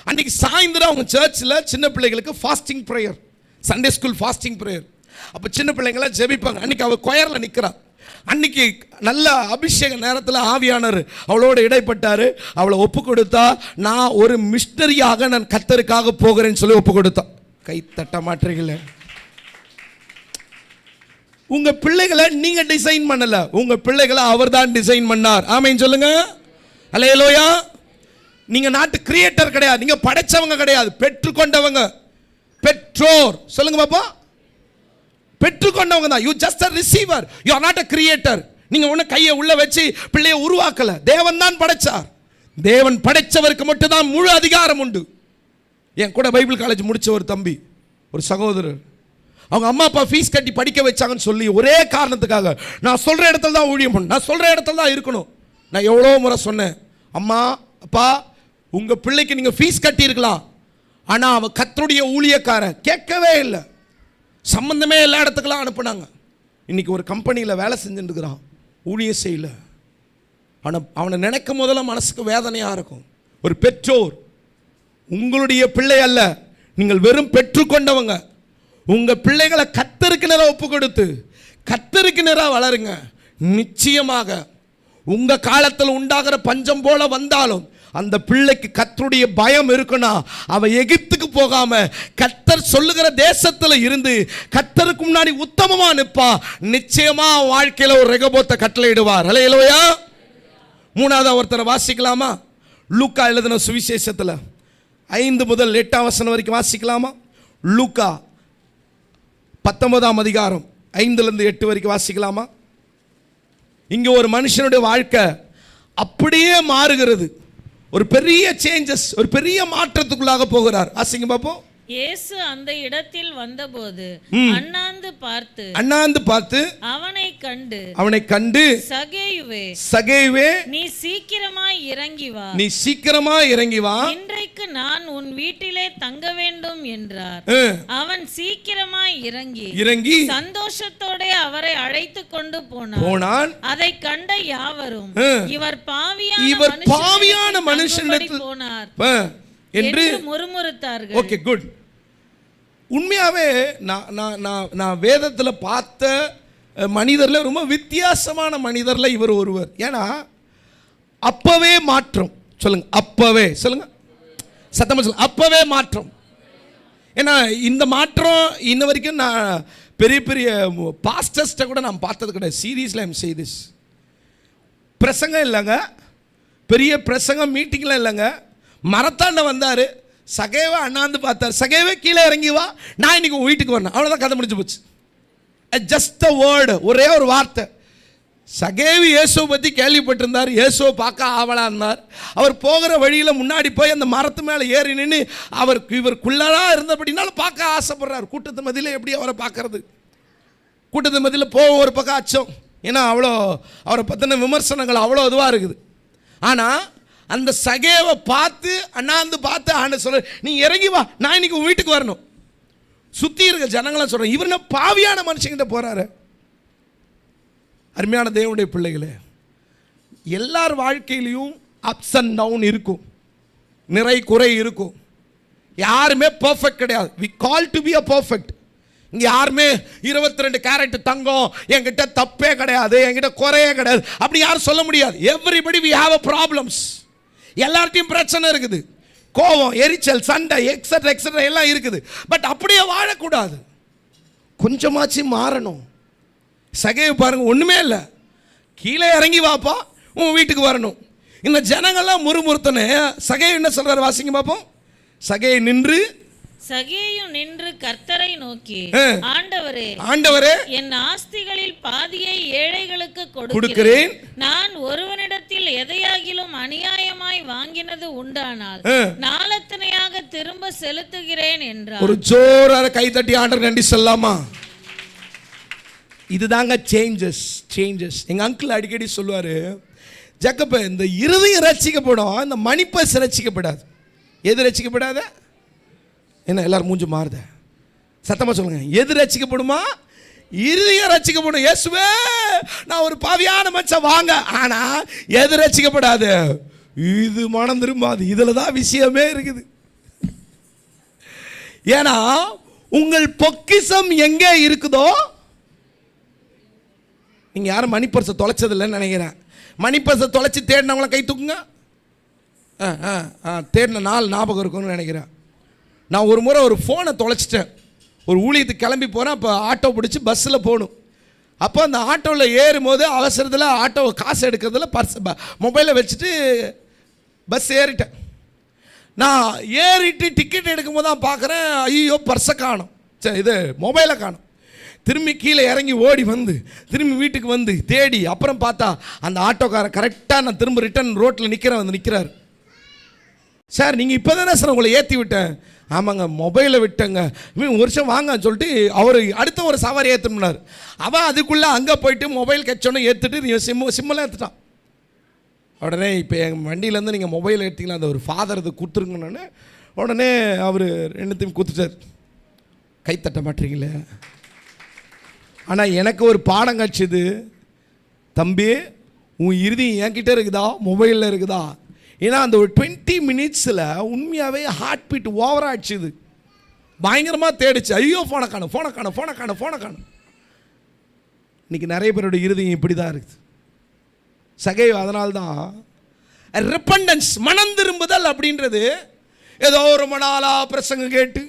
அன்றைக்கி சாயந்தரம் அவங்க சர்ச்சில் சின்ன பிள்ளைகளுக்கு fasting prayer, Sunday school fasting prayer. அப்போ சின்ன பிள்ளைங்களாம் ஜெபிப்பாங்க. அன்றைக்கி அவள் கொயரில் நிற்கிறான். அன்னைக்கு நல்ல அபிஷேக நேரத்தில் ஆவியானவர் அவளோட இடைப்பட்டார். அவளை ஒப்பு கொடுத்தா, நான் ஒரு மிஷனரியாக நான் கர்த்தருக்காக போகிறேன்னு சொல்லி ஒப்பு கொடுத்தான். கை தட்ட மாட்டீங்களே. உங்க பிள்ளைகளை நீங்க டிசைன் பண்ணல, உங்க பிள்ளைகளை அவர் தான் டிசைன் பண்ணார். ஆமென் சொல்லுங்க. அல்லேலூயா. நீங்க நாட்டு கிரியேட்டர் கிடையாது, நீங்க படைச்சவங்க கிடையாது, பெற்றுக்கொண்டவங்க. பெற்றோர் சொல்லுங்க பாப்பா. பெற்றுக்கொண்டவங்க தான். You just a receiver, you are not a creator. நீங்க ஒண்ணு கையை உள்ள வச்சு பிள்ளையை உருவாக்கல, தேவன் தான் படைச்சார். தேவன் படைச்சவருக்கு மட்டும் தான் முழு அதிகாரம் உண்டு. என் கூட பைபிள் காலேஜ் முடிச்ச ஒரு தம்பி, ஒரு சகோதரர், அவங்க அம்மா அப்பா ஃபீஸ் கட்டி படிக்க வச்சாங்கன்னு சொல்லி ஒரே காரணத்துக்காக நான் சொல்ற இடத்துல தான் ஊழியம் பண்ணணும், நான் சொல்ற இடத்துல தான் இருக்கணும். நான் எவ்வளோ முறை சொன்னேன், அம்மா அப்பா உங்க பிள்ளைக்கு நீங்க ஃபீஸ் கட்டி இருக்கலாம், ஆனா அவன் கர்த்தருடைய ஊழியக்காரன். கேட்கவே இல்லை, சம்பந்தமே எல்லா இடத்துக்கெல்லாம் அனுப்புனாங்க. இன்னைக்கு ஒரு கம்பெனியில் வேலை செஞ்சுட்டு இருக்கிறான், ஊழியம் செய்யல. ஆனால் அவனை நினைக்கும் போதெல்லாம் மனசுக்கு வேதனையாக இருக்கும். ஒரு பெற்றோர், உங்களுடைய பிள்ளை அல்ல, நீங்கள் வெறும் பெற்றுக்கொண்டவங்க. உங்கள் பிள்ளைகளை கர்த்தருக்கு நேராக ஒப்பு கொடுத்து கர்த்தருக்கு நேராக வளருங்க. நிச்சயமாக உங்கள் காலத்தில் உண்டாகிற பஞ்சம் போல வந்தாலும் அந்த பிள்ளைக்கு கர்த்தருடைய பயம் இருக்குன்னா அவன் எகிப்துக்கு போகாம கர்த்தர் சொல்லுகிற தேசத்துல இருந்து கர்த்தருக்கு முன்னாடி உத்தமமா நிற்பா. நிச்சயமா வாழ்க்கையில ஒரு ரெகோபோத்தை கட்டளையிடுவார். ஹல்லேலூயா. மூணாவது ஒருத்தரை வாசிக்கலாமா? லூக்கா எழுதின சுவிசேஷத்துல 5 முதல் 8 வசனம் வரைக்கும் வாசிக்கலாமா? லூக்கா 19 அதிகாரம் 5 8 வரைக்கும் வாசிக்கலாமா? இங்க ஒரு மனுஷனுடைய வாழ்க்கை அப்படியே மாறுகிறது. ஒரு பெரிய சேஞ்சஸ், ஒரு பெரிய மாற்றத்துக்குள்ளாக போகிறார். வாசிங்க பாப்போம். இயேசு அந்த இடத்தில் வந்தபோது அண்ணாந்து பார்த்து அவனை கண்டு சகேயுவே நீ சீக்கிரமாய் இறங்கி வா, இன்றைக்கு நான் உன் வீட்டிலே தங்க வேண்டும் என்றார். அவன் சீக்கிரமாய் இறங்கி சந்தோஷத்தோட அவரை அழைத்து கொண்டு போனான். அதை கண்ட யாவரும் இவர் பாவியான மனுஷனிடத்தில் போனார் என்று முறுமுறுத்தார்கள். Okay, good. உண்மையாவே நான் வேதத்தில் பார்த்த மனிதர்ல ரொம்ப வித்தியாசமான மனிதர்ல இவர் ஒருவர். ஏன்னா அப்பவே மாற்றம். சொல்லுங்க, அப்பவே சொல்லுங்க, சத்தமா சொல்லுங்க, அப்பவே மாற்றம். ஏன்னா இந்த மாற்றம் இன்ன வரைக்கும் நான் பெரிய பெரிய பாஸ்டர்ஸ்ட கூட நான் பார்த்தது கிடையாது. சீரியஸ்ல ஐம் சே திஸ். பிரசங்கம் இல்லைங்க, பெரிய பிரசங்கம் மீட்டிங்ல இல்லைங்க. மரத்தாண்ட வந்தாரு, சகேவை அண்ணாந்து பார்த்தார். சகேவே கீழே இறங்கி வா, நான் இன்னைக்கு உன் வீட்டுக்கு வரணும். அவ்வளோதான், கதை முடிஞ்சு போச்சு. ஜஸ்ட் அ வேர்டு, ஒரே ஒரு வார்த்தை. சகேவி இயேசுவை பற்றி கேள்விப்பட்டிருந்தார். இயேசுவை பார்க்க ஆவலா இருந்தார். அவர் போகிற வழியில் முன்னாடி போய் அந்த மரத்து மேலே ஏறி நின்று இவருக்குள்ளதான் இருந்தபடினாலும் பார்க்க ஆசைப்படுறார். கூட்டத்து மத்தியில் எப்படி அவரை பார்க்கறது? கூட்டத்து மத்தியில் போக ஒரு பக்கம் அச்சம். ஏன்னா அவ்வளோ அவரை பற்றின விமர்சனங்கள் அவ்வளோ இதுவாக இருக்குது. ஆனால் அந்த சகேவை பார்த்து அண்ணாந்து பார்த்து ஆண்டு சொல்ற, நீ இறங்கி வா, நான் இன்னைக்கு உன் வீட்டுக்கு வரணும். சுற்றி இருக்க ஜனங்களாம் சொல்கிறேன், இவர் என்ன பாவியான மனுஷங்கிட்ட போகிறாரு? அருமையான தேவனுடைய பிள்ளைகளே, எல்லார் வாழ்க்கையிலையும் அப்ஸ் அண்ட் டவுன் இருக்கும், நிறை குறை இருக்கும். யாருமே பர்ஃபெக்ட் கிடையாது. We call to be a perfect. இங்கே யாருமே 22 கேரட் தங்கம், என்கிட்ட தப்பே கிடையாது, என்கிட்ட குறையே கிடையாது, அப்படி யாரும் சொல்ல முடியாது. Everybody we have a problems. எல்லார்ட்டையும் பிரச்சனை இருக்குது, கோபம், எரிச்சல், சண்டை, எக்ஸட்ரா எக்ஸட்ரா எல்லாம் இருக்குது. பட் அப்படியே வாழக்கூடாது, கொஞ்சமாச்சு மாறணும். சகேவை பாருங்க, ஒன்றுமே இல்லை, கீழே இறங்கி வாப்பா, உன் வீட்டுக்கு வரணும். இந்த ஜனங்கள்லாம் முறுமுறுத்தனே. சகேவை என்ன சொல்றாரு? வாசிங்க பார்ப்போம். சகேயும் நின்று கர்த்தரை நோக்கி, ஆண்டவரே, என் ஆஸ்திகளில் பாதியை ஏழைகளுக்கு கொடுக்கிறேன். நான் ஒருவனிடத்தில் எதையாகிலும் அநியாயமாய் வாங்கினது உண்டானால் நாளத்தனையாக திரும்ப செலுத்துகிறேன் என்றார். ஒரு ஜோரான கைதட்டி ஆண்டவர் நன்றி சொல்லலாமா? இதுதாங்க சேஞ்சஸ். எங்க அங்கிள் அடிக்கடி சொல்லுவாரு, ஜக்கப்ப இந்த இருதயம் ரட்சிக்கப்படும், இந்த மணிப்பஸ் ரட்சிக்கப்படாது. எது ரட்சிக்கப்படாத? என்ன எல்லாரும் மூஞ்சி மாறுத? சத்தமா சொல்லுங்க, எது ரட்சிக்கப்படுமா? இருதயம் ரட்சிக்கப்படும். இயேசுவே, நான் ஒரு பாவியான மனுஷன் வாங்க. ஆனா எது ரட்சிக்கப்படாது? இது மனம் திரும்பாது. இதுல தான் விஷயமே இருக்குது. ஏன்னா உங்கள் பொக்கிஷம் எங்கே இருக்குதோ, நீங்க யாரும் மணிப்பர்ஸை தொலைச்சதில்லைன்னு நினைக்கிறேன். மணிப்பர்ஸை தொலைச்சி தேடினவங்கள கை தூக்குங்க. தேடின நாள் ஞாபகம் இருக்குன்னு நினைக்கிறேன். நான் ஒரு முறை ஒரு ஃபோனை தொலைச்சிட்டேன். ஒரு ஊழியத்துக்கு கிளம்பி போகிறேன். அப்போ ஆட்டோ பிடிச்சி பஸ்ஸில் போகணும். அப்போ அந்த ஆட்டோவில் ஏறும்போது அவசரத்தில் ஆட்டோ காசு எடுக்கிறதுல மொபைலை வச்சுட்டு பஸ் ஏறிட்டேன். நான் ஏறிட்டு டிக்கெட் எடுக்கும்போது தான் பார்க்குறேன், ஐயோ பர்ஸை காணும், சரி இது மொபைலை காணும். திரும்பி கீழே இறங்கி ஓடி வந்து திரும்பி வீட்டுக்கு வந்து தேடி அப்புறம் பார்த்தா அந்த ஆட்டோக்காரன் கரெக்டாக நான் திரும்ப ரிட்டர்ன் ரோட்டில் நிற்கிறார். சார் நீங்கள் இப்போ தானே சார் உங்களை ஏற்றி விட்டேன். ஆமாங்க, மொபைலை விட்டேங்க. ஒரு வருஷம் வாங்கன்னு சொல்லிட்டு அவர் அடுத்த ஒரு சவாரி ஏற்றணும்னார். அவன் அதுக்குள்ளே அங்கே போயிட்டு மொபைல் கச்சோன்னு ஏற்றுட்டு சிம்மெல்லாம் ஏற்றுட்டான். உடனே இப்போ எங்கள் வண்டியிலேருந்து நீங்கள் மொபைல் எடுத்தீங்களா, அந்த ஒரு ஃபாதர் இது கொடுத்துருங்கன்னு உடனே அவர் ரெண்டுத்தையும் கொடுத்துட்டார். கைத்தட்ட மாட்டீங்களே. ஆனால் எனக்கு ஒரு பாடம் காட்சிது, தம்பி உன் இறுதி என்கிட்ட இருக்குதா மொபைலில் இருக்குதா? ஏன்னா அந்த ஒரு 20 மினிட்ஸில் உண்மையாகவே ஹார்ட் பீட் ஓவராக ஆச்சுது, பயங்கரமாக தேடிச்சு. ஐயோ ஃபோனை காணும். இன்றைக்கி நிறைய பேரோட இறுதியும் இப்படி தான் இருக்குது. சகேவ் அதனால்தான் repentance, மனம் திரும்புதல் அப்படின்றது ஏதோ ரொம்ப நாளா பிரசங்கம் கேட்டு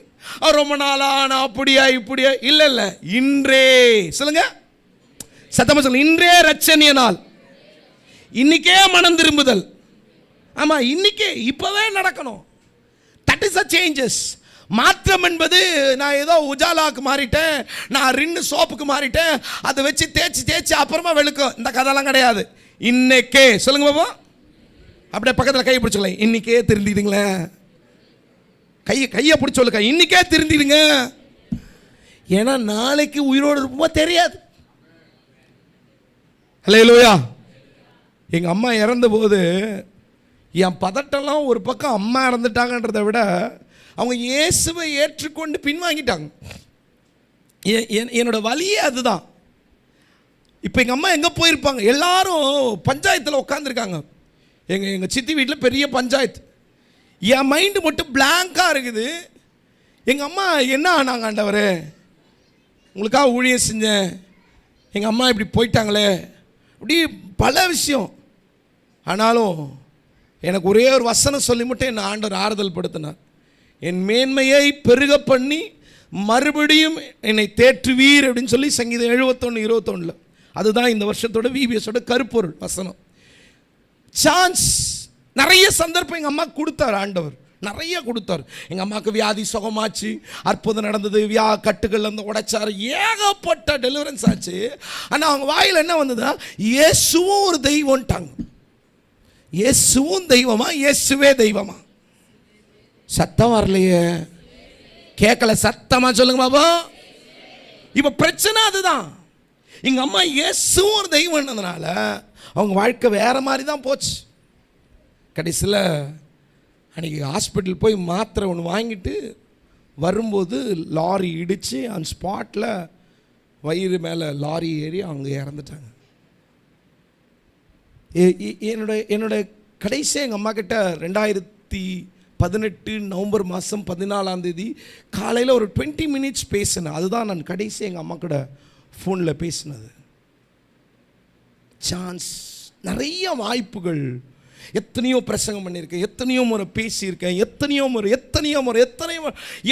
ரொம்ப நாளா நான் அப்படியா இப்படியா இல்ல, இன்றே சொல்லுங்க, சத்தமா சொல்லுங்க, இன்றே ரட்சணிய நாள், இன்னைக்கே மனம் திரும்புதல். ஆமா, இன்னைக்கே இப்பவே நடக்கணும். That is a changes. மாற்றம் என்பது நான் ஏதோ உஜாலாக்கு மாறிட்டேன், நான் ரின்னு சோப்புக்கு மாறிட்டேன், அதை வச்சு தேய்ச்சி அப்புறமா வெளுக்கும், இந்த கதையெல்லாம் கிடையாது. இன்னைக்கே சொல்லுங்க பாபா, அப்படியே பக்கத்தில் கையை பிடிச்சல, இன்னைக்கே திருந்திடுங்களே, கையை பிடிச்ச சொல்லுங்க, இன்னைக்கே திருந்திடுங்க. ஏன்னா நாளைக்கு உயிரோடு இருப்போமா தெரியாது. ஹல்லேலூயா. எங்கள் அம்மா இறந்த போது என் பதட்டெல்லாம் ஒரு பக்கம், அம்மா இறந்துட்டாங்கன்றதை விட அவங்க இயேசுவை ஏற்றுக்கொண்டு பின்வாங்கிட்டாங்க. என்னோட வழியே அதுதான். இப்போ எங்கள் அம்மா எங்கே போயிருப்பாங்க, எல்லாரும் பஞ்சாயத்தில் உட்காந்துருக்காங்க. எங்கள் சித்தி வீட்டில் பெரிய பஞ்சாயத்து. என் மைண்டு மட்டும் பிளாங்காக இருக்குது. எங்கள் அம்மா என்ன ஆனாங்க ஆண்டவரே, உங்களுக்காக ஊழியம் செஞ்சேன், எங்கள் அம்மா இப்படி போயிட்டாங்களே, அப்படி பல விஷயம். ஆனாலும் எனக்கு ஒரே ஒரு வசனம் சொல்லி மட்டும் என்னை ஆண்டவர் ஆறுதல் படுத்தினார். என் மேன்மையை பெருக பண்ணி மறுபடியும் என்னை தேற்றுவீர் அப்படின்னு சொல்லி சங்கீதம் 71:21. அதுதான் இந்த வருஷத்தோட விபிஎஸோட கருப்பொருள் வசனம். சான்ஸ், நிறைய சந்தர்ப்பம் எங்கள் அம்மா கொடுத்தார் ஆண்டவர், நிறைய கொடுத்தார். எங்கள் அம்மாவுக்கு வியாதி சுகமாச்சு, அற்புதம் நடந்தது, கட்டுகள் வந்து உடைச்சார், ஏகப்பட்ட டெலிவரன்ஸ் ஆச்சு. ஆனால் அவங்க வாயில் என்ன வந்ததுன்னா, இயேசுவும் ஒரு தெய்வம்ட்டாங்க. இயேசுவும் தெய்வமா, இயேசுவே தெய்வமா? சத்தம் வரலையே, கேட்கல, சத்தமா சொல்லுங்க பாபா. இப்போ பிரச்சனை அதுதான். எங்க அம்மா இயேசுவும் ஒரு தெய்வம்ன்றதுனால அவங்க வாழ்க்கை வேற மாதிரி தான் போச்சு. கடைசியில் அன்றைக்கி ஹாஸ்பிட்டல் போய் மாத்திரை ஒன்று வாங்கிட்டு வரும்போது லாரி இடித்து அந்த ஸ்பாட்டில் வயிறு மேலே லாரி ஏறி அவங்க இறந்துட்டாங்க. என்னோட கடைசியாக எங்கள் அம்மா கிட்ட 2018 நவம்பர் மாதம் 14 காலையில் ஒரு 20 மினிட்ஸ் பேசினேன். அதுதான் நான் கடைசி எங்கள் அம்மா கூட ஃபோனில் பேசினது. சான்ஸ், நிறைய வாய்ப்புகள், எத்தனையோ பிரசங்கம் பண்ணியிருக்கேன், எத்தனையோ முறை பேசியிருக்கேன், எத்தனையோ முறை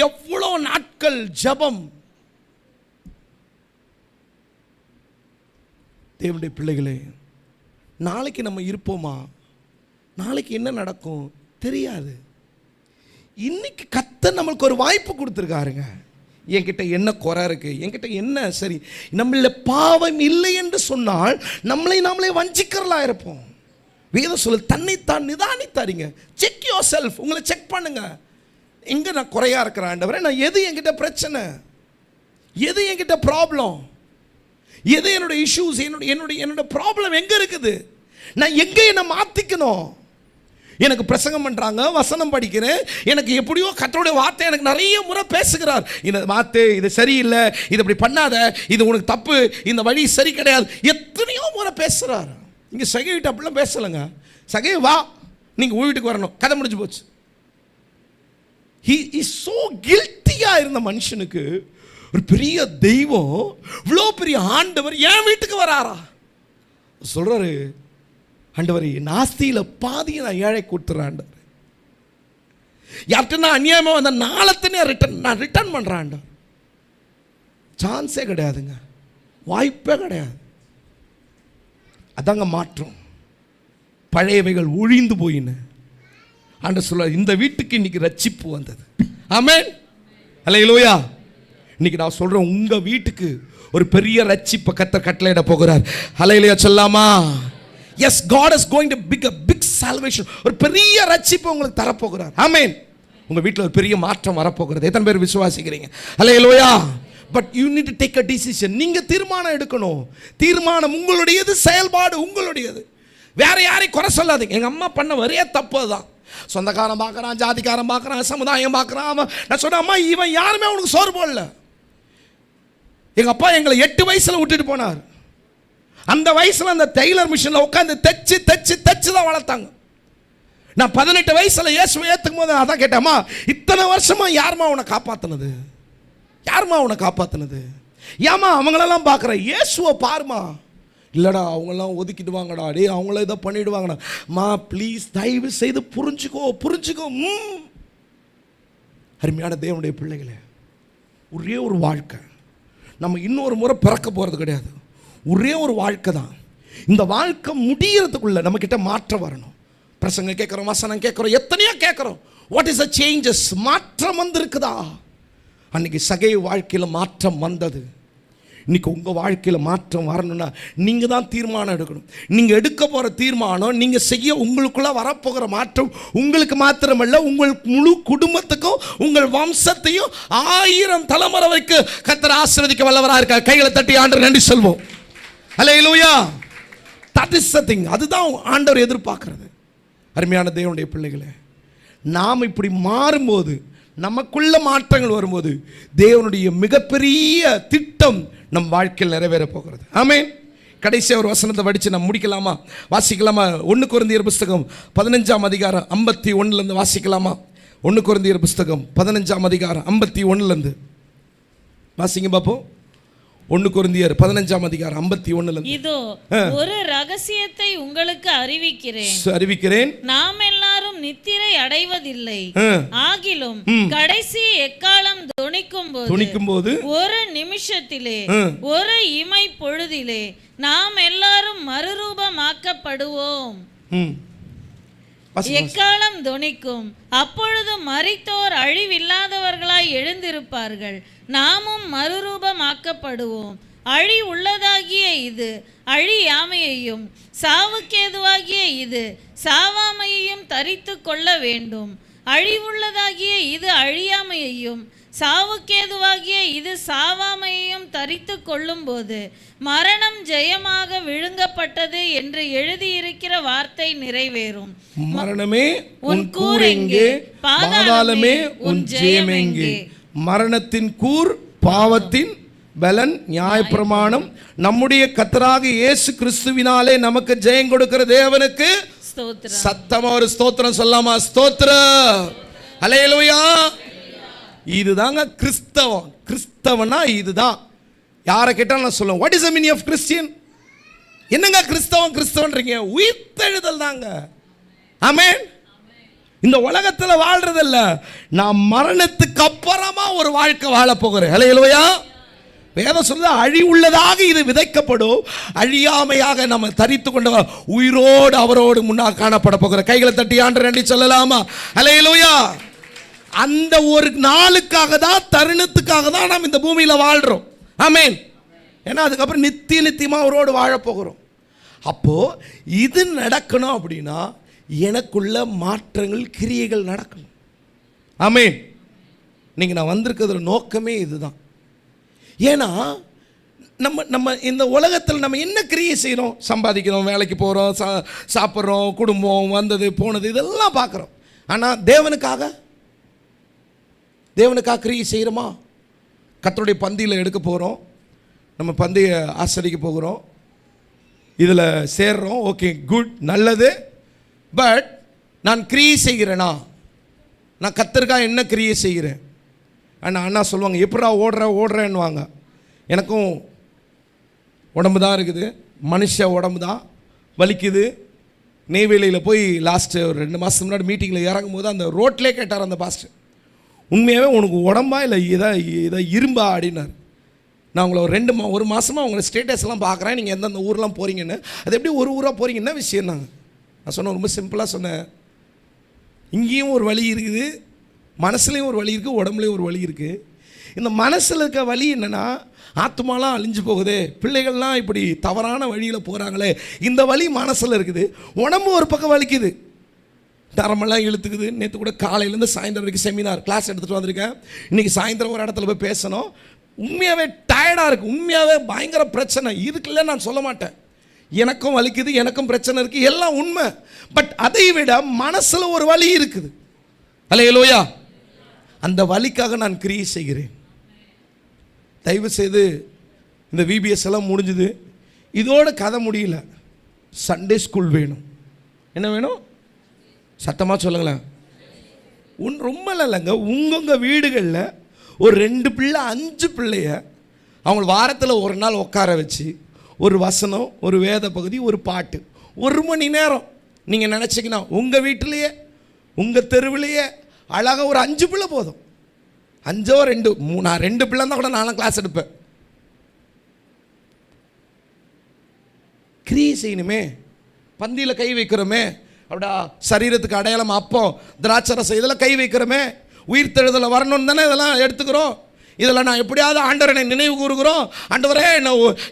எவ்வளோ நாட்கள் ஜபம். தேவனுடைய பிள்ளைகளே, நாளைக்கு நம்ம இருப்போமா, நாளைக்கு என்ன நடக்கும் தெரியாது. இன்னைக்கு கர்த்தர் நம்மளுக்கு ஒரு வாய்ப்பு கொடுத்துருக்காருங்க. என்கிட்ட என்ன குறை இருக்கு, என்கிட்ட என்ன சரி, நம்மள பாவம் இல்லை என்று சொன்னால் நாமளே வஞ்சிக்கிறலா இருப்போம். வேதம் சொல்லுது, தன்னைத்தான் நிதானித்தாருங்க. செக் யோர் செல்ஃப், உங்களை செக் பண்ணுங்க. எங்க நான் குறையா இருக்கிறேன் ஆண்டவரே, நான் எது என்கிட்ட பிரச்சனை, எது என்கிட்ட ப்ராப்ளம், எது என்னோட இஷ்யூஸ், என்னோட ப்ராப்ளம் எங்க இருக்குது, நான் எங்க என்ன மாத்திக்கணும். எனக்கு பிரசங்கம் பண்றாங்க, வசனம் படிக்கிறேன், எனக்கு எப்படியோ கர்த்தருடைய வார்த்தை எனக்கு நிறைய முறை பேசுகிறார். இந்த வார்த்தை இது சரியில்லை, இது இப்படி பண்ணாத, இது உனக்கு தப்பு, இந்த வழி சரி கிடையாது, எத்தனையோ முறை பேசுறார். இங்கே சகைவிட்டு அப்படிலாம் பேசலைங்க. சகை வா, நீங்கள் வீட்டுக்கு வரணும், கதை முடிஞ்சு போச்சு. ஹி இஸ் சோ கில்ட்டியாக இருந்த மனுஷனுக்கு ஒரு பெரிய தெய்வம், இவ்வளோ பெரிய ஆண்டவர் என் வீட்டுக்கு வராரா? சொல்கிறாரு, ஆண்டவர் நாஸ்தியில் பாதியை நான் ஏழை கொடுத்துறேன் ஆண்டவர். யார்கிட்ட நான் அநியாயமாக வந்த நாளத்தினே நான் ரிட்டர்ன் பண்ணுறேன் ஆண்டவர். சான்ஸே கிடையாதுங்க, வாய்ப்பே கிடையாது. அதாங்க மாற்றம். பழையவைகள் ஒழிந்து போயின. ஆண்டவர் சொல்ல, இந்த வீட்டுக்கு இன்னைக்கு ரட்சிப்பு வந்தது. ஆமென், அல்லேலூயா. இன்னைக்கு நான் சொல்றேன், உங்க வீட்டுக்கு ஒரு பெரிய ரட்சிப்பை கர்த்தர் கட்டளையிட போகிறார். அல்லேலூயா சொல்லாமா? Yes, God is going to big salvation. ஒரு பெரிய ரட்சிப்பை உங்களுக்கு தரப்போகிறார். ஆமென். உங்க வீட்டில் ஒரு பெரிய மாற்றம் வரப்போகிறது. எத்தனை பேர் விசுவாசிக்கிறீங்க? அல்லேலூயா. But you need to take a decision. நீங்க தீர்மானம் எடுக்கணும். தீர்மானம் உங்களுடையது, செயல்பாடு உங்களுடையது. வேற யாரையும் குறை சொல்லாதீங்க. எங்க அம்மா பண்ண ஒரே தப்பு தான். சொந்தக்காரன் பார்க்குறான், ஜாதிக்காரன் பார்க்குறான், சமுதாயம் பார்க்குறான். நான் சொன்னேன், அம்மா இவன் யாருமே அவனுக்கு சோறு போடல. எங்க அப்பா எங்களை 8 வயசுல விட்டுட்டு போனார். அந்த வயசுல அந்த டெய்லர் மிஷினில் உட்காந்து தச்சு தான் வளர்த்தாங்க. நான் 18 வயசுல இயேசுவை ஏற்றுக்கும் போது அதான் கேட்டேம்மா, இத்தனை வருஷமா யாருமா உன்னை காப்பாற்றினது, யாருமா உன்னை காப்பாற்றினது? ஏமா அவங்களெல்லாம் பார்க்குற, இயேசுவை பாருமா, இல்லைடா அவங்களாம் ஒதுக்கிடுவாங்கடா, டே அவங்கள இதை பண்ணிவிடுவாங்கடா. மா ப்ளீஸ் தயவு செய்து புரிஞ்சுக்கோ. அருமையான தேவனுடைய பிள்ளைகளே, ஒரே ஒரு வாழ்க்கை, நம்ம இன்னொரு முறை பிறக்க போகிறது கிடையாது. ஒரே ஒரு வாழ்க்கை தான். இந்த வாழ்க்கை முடியறதுக்குள்ள நம்மக்கிட்ட மாற்றம் வரணும். பிரசங்க கேட்குறோம், வசனம் கேட்குறோம், எத்தனையோ கேட்குறோம். What is the changes? மாற்றம் வந்திருக்குதா? அன்னைக்கு சகை வாழ்க்கையில் மாற்றம் வந்தது. இன்றைக்கி உங்கள் வாழ்க்கையில் மாற்றம் வரணும்னா நீங்கள் தான் தீர்மானம் எடுக்கணும். நீங்கள் எடுக்க போகிற தீர்மானம், நீங்கள் செய்ய உங்களுக்குள்ளே வரப்போகிற மாற்றம் உங்களுக்கு மாத்திரமல்ல, உங்கள் முழு குடும்பத்துக்கும் உங்கள் வம்சத்தையும் 1000 தலைமுறை வரைக்கும் கர்த்தர் ஆசீர்வதிக்க வல்லவராக இருக்கார். கைகளை தட்டி ஆண்டவர் நன்றி சொல்வோம். ஹல்லேலூயா. That is the thing. அதுதான் ஆண்டவர் எதிர்பார்க்கிறது. அருமையான தேவனுடைய பிள்ளைகளே, நாம் இப்படி மாறும்போது, நமக்குள்ள மாற்றங்கள் வரும்போது, தேவனுடைய மிகப்பெரிய திட்டம் நம் வாழ்க்கையில் நிறைவேற போகிறது. ஆமென். கடைசியாக ஒரு வசனத்தை படித்து நம்ம முடிக்கலாமா? வாசிக்கலாமா? 1 கொரிந்தியர் புஸ்தகம் 15ஆம் அதிகாரம் 51 வாசிக்கலாமா? 1 கொரிந்தியர் புஸ்தகம் 15ஆம் அதிகாரம் 51 வாசிங்க பார்ப்போம். 1 கொரிந்தியர் 15ஆம் அதிகாரம் 51 இதோ ஒரு ரகசியத்தை உங்களுக்கு அறிவிக்கிறேன். நாம் எல்லாரும் நித்திரை அடைவதில்லை, ஆகிலும் கடைசி எக்காலம் தொனிக்கும் போது ஒரு நிமிஷத்திலே, ஒரு இமை பொழுதிலே நாம் எல்லாரும் மறுரூபமாக்கப்படுவோம். எக்காலம் தொனிக்கும், அப்பொழுது மரித்தோர் அழிவில்லாதவர்களாய் எழுந்திருப்பார்கள், நாமும் மறுரூபமாக்கப்படுவோம். அழி உள்ளதாகிய இது அழியாமையையும், சாவுக்கேதுவாகிய இது சாவாமையையும் தரித்து கொள்ள வேண்டும். அழிவுள்ளதாகிய இது அழியாமையையும், சாவுக்கேதுவாகிய இது சாவாமையையும் தரித்து கொள்ளும்போது மரணம் ஜெயமாக விழுங்கப்பட்டது என்று எழுதியிருக்கிற வார்த்தை நிறைவேறும். மரணமே உன் கூர் எங்கே, பாதாளமே உன் ஜெயம் எங்கே? மரணத்தின் கூர் பாவத்தின் பலன், நியாயப்பிரமாணம். நம்முடைய கர்த்தராகிய இயேசு கிறிஸ்துவினாலே நமக்கு ஜெயம் கொடுக்கிற தேவனுக்கு ஸ்தோத்திரம். சத்தமா ஒரு ஸ்தோத்திரம் சொல்லாமா? ஸ்தோத்திரம். ஹல்லேலூயா. இதுதாங்க கிறிஸ்தவம். கிறிஸ்தவனா இதுதான். யாரை கேட்டாலும் நான் சொல்லுவேன், what is the meaning of Christian? என்னங்க கிறிஸ்தவன்றீங்க? உயிர்த்தெழுதல் தாங்க. ஆமென். இந்த உலகத்தில் வாழ்றதில்ல, நான் மரணத்துக்கு அப்புறமா ஒரு வாழ்க்கை வாழ போகிறேன். ஹல்லேலூயா. வேதம் சொல்லுது, அழிவுள்ளதாக இது விதைக்கப்படும், அழியாமையாக நம்ம தரித்து கொண்ட உயிரோடு அவரோடு முன்னாக காணப்பட போகிற. கைகளை தட்டி ஆண்டவரை நன்றி சொல்லலாமா? ஹல்லேலூயா. அந்த ஒரு நாளுக்காக தான், தருணத்துக்காக தான் நாம் இந்த பூமியில் வாழ்கிறோம். ஆமென். ஏன்னா அதுக்கப்புறம் நித்தியமா அவரோடு வாழ போகிறோம். அப்போ இது நடக்கணும் அப்படின்னா எனக்குள்ள மாற்றங்கள், கிரியைகள் நடக்கணும். ஆமென். நீங்கள் நான் வந்திருக்கிறதுல நோக்கமே இதுதான். ஏன்னா நம்ம இந்த உலகத்தில் நம்ம என்ன கிரியை செய்கிறோம்? சம்பாதிக்கிறோம், வேலைக்கு போகிறோம், சாப்பிட்றோம், குடும்பம் வந்தது போனது இதெல்லாம் பார்க்குறோம். ஆனால் தேவனுக்காக கிரியை செய்கிறோமா? கர்த்தருடைய பந்தியில் எடுக்க போகிறோம், நம்ம பந்தியை ஆசரிக்க போகிறோம், இதில் சேர்றோம், ஓகே குட், நல்லது. பட் நான் கிரியை செய்கிறேனா? நான் கர்த்தருக்காக என்ன கிரியை செய்கிறேன்? அண்ணா சொல்லுவாங்க, எப்படா ஓடுறேன்னுவாங்க. எனக்கும் உடம்பு தான் இருக்குது, மனுஷ உடம்பு தான் வலிக்குது. நெய்வேலியில் போய் லாஸ்ட்டு ஒரு 2 மாதத்துக்கு முன்னாடி மீட்டிங்கில் இறங்கும் போது அந்த ரோட்லேயே கேட்டார் அந்த பாஸ்டர், உண்மையாகவே உனக்கு உடம்பா இல்லை இதை இரும்பா அப்படின்னார். நான் உங்களை ஒரு மாதமாக உங்களை ஸ்டேட்டஸ்லாம் பார்க்குறேன், நீங்கள் எந்தெந்த ஊர்லாம் போகிறீங்கன்னு. அது எப்படி ஒரு ஊராக போகிறீங்க, என்ன விஷயம்? நான் சொன்னேன், ரொம்ப சிம்பிளாக சொன்னேன், இங்கேயும் ஒரு வழி இருக்குது, மனசுலேயும் ஒரு வழி இருக்குது, உடம்புலேயும் ஒரு வழி இருக்குது. இந்த மனசில் இருக்க வழி என்னென்னா, ஆத்மாலாம் அழிஞ்சு போகுது, பிள்ளைகள்லாம் இப்படி தவறான வழியில் போகிறாங்களே, இந்த வழி மனசில் இருக்குது. உடம்பு ஒரு பக்கம் வலிக்குது, நரம்பெல்லாம் இழுத்துக்குது. நேற்று கூட காலையிலேருந்து சாயந்தரம் வரைக்கும் செமினார் கிளாஸ் எடுத்துகிட்டு வந்திருக்கேன். இன்றைக்கி சாயந்தரம் ஒரு இடத்துல போய் பேசணும். உண்மையாகவே டயர்டாக இருக்குது, உண்மையாகவே பயங்கர பிரச்சனை. இதுக்குள்ள நான் சொல்ல மாட்டேன், எனக்கும் வலிக்குது, எனக்கும் பிரச்சனை இருக்குது, எல்லாம் உண்மை. பட் அதை விட மனசில் ஒரு வலி இருக்குது. ஹல்லேலூயா. அந்த வலிக்காக நான் கிரியை செய்கிறேன். தயவு செய்து இந்த விபிஎஸ் எல்லாம் முடிஞ்சுது, இதோட கதை முடியல. சண்டே ஸ்கூல் வேணும். என்ன வேணும்? சத்தமாக சொல்லுங்களேன். ரொம்ப இல்லைங்க, உங்கள் வீடுகளில் ஒரு 2 பிள்ளை 5 பிள்ளைய அவங்க வாரத்தில் ஒரு நாள் உட்கார வச்சு ஒரு வசனம், ஒரு வேத பகுதி, ஒரு பாட்டு, 1 மணி நேரம். நீங்கள் நினச்சிங்கன்னா உங்கள் வீட்டிலையே உங்கள் தெருவிலையே அழகாக ஒரு 5 பிள்ளை போதும். 5 2 3 நான் 2 பிள்ளை தான் கூட நானும் கிளாஸ் எடுப்பேன். கிரியை செய்யணுமே, பந்தியில் கை வைக்கிறோமே, அப்படியா சரீரத்துக்கு அடையாளம் அப்பம் திராட்சரசம் இதெல்லாம் கை வைக்கிறோமே, உயிர் தெழுதலை வரணும்னு தானே இதெல்லாம் எடுத்துக்கிறோம். இதில் நான் எப்படியாவது ஆண்டவரை நினைவு கூறுகிறோம். ஆண்டவரே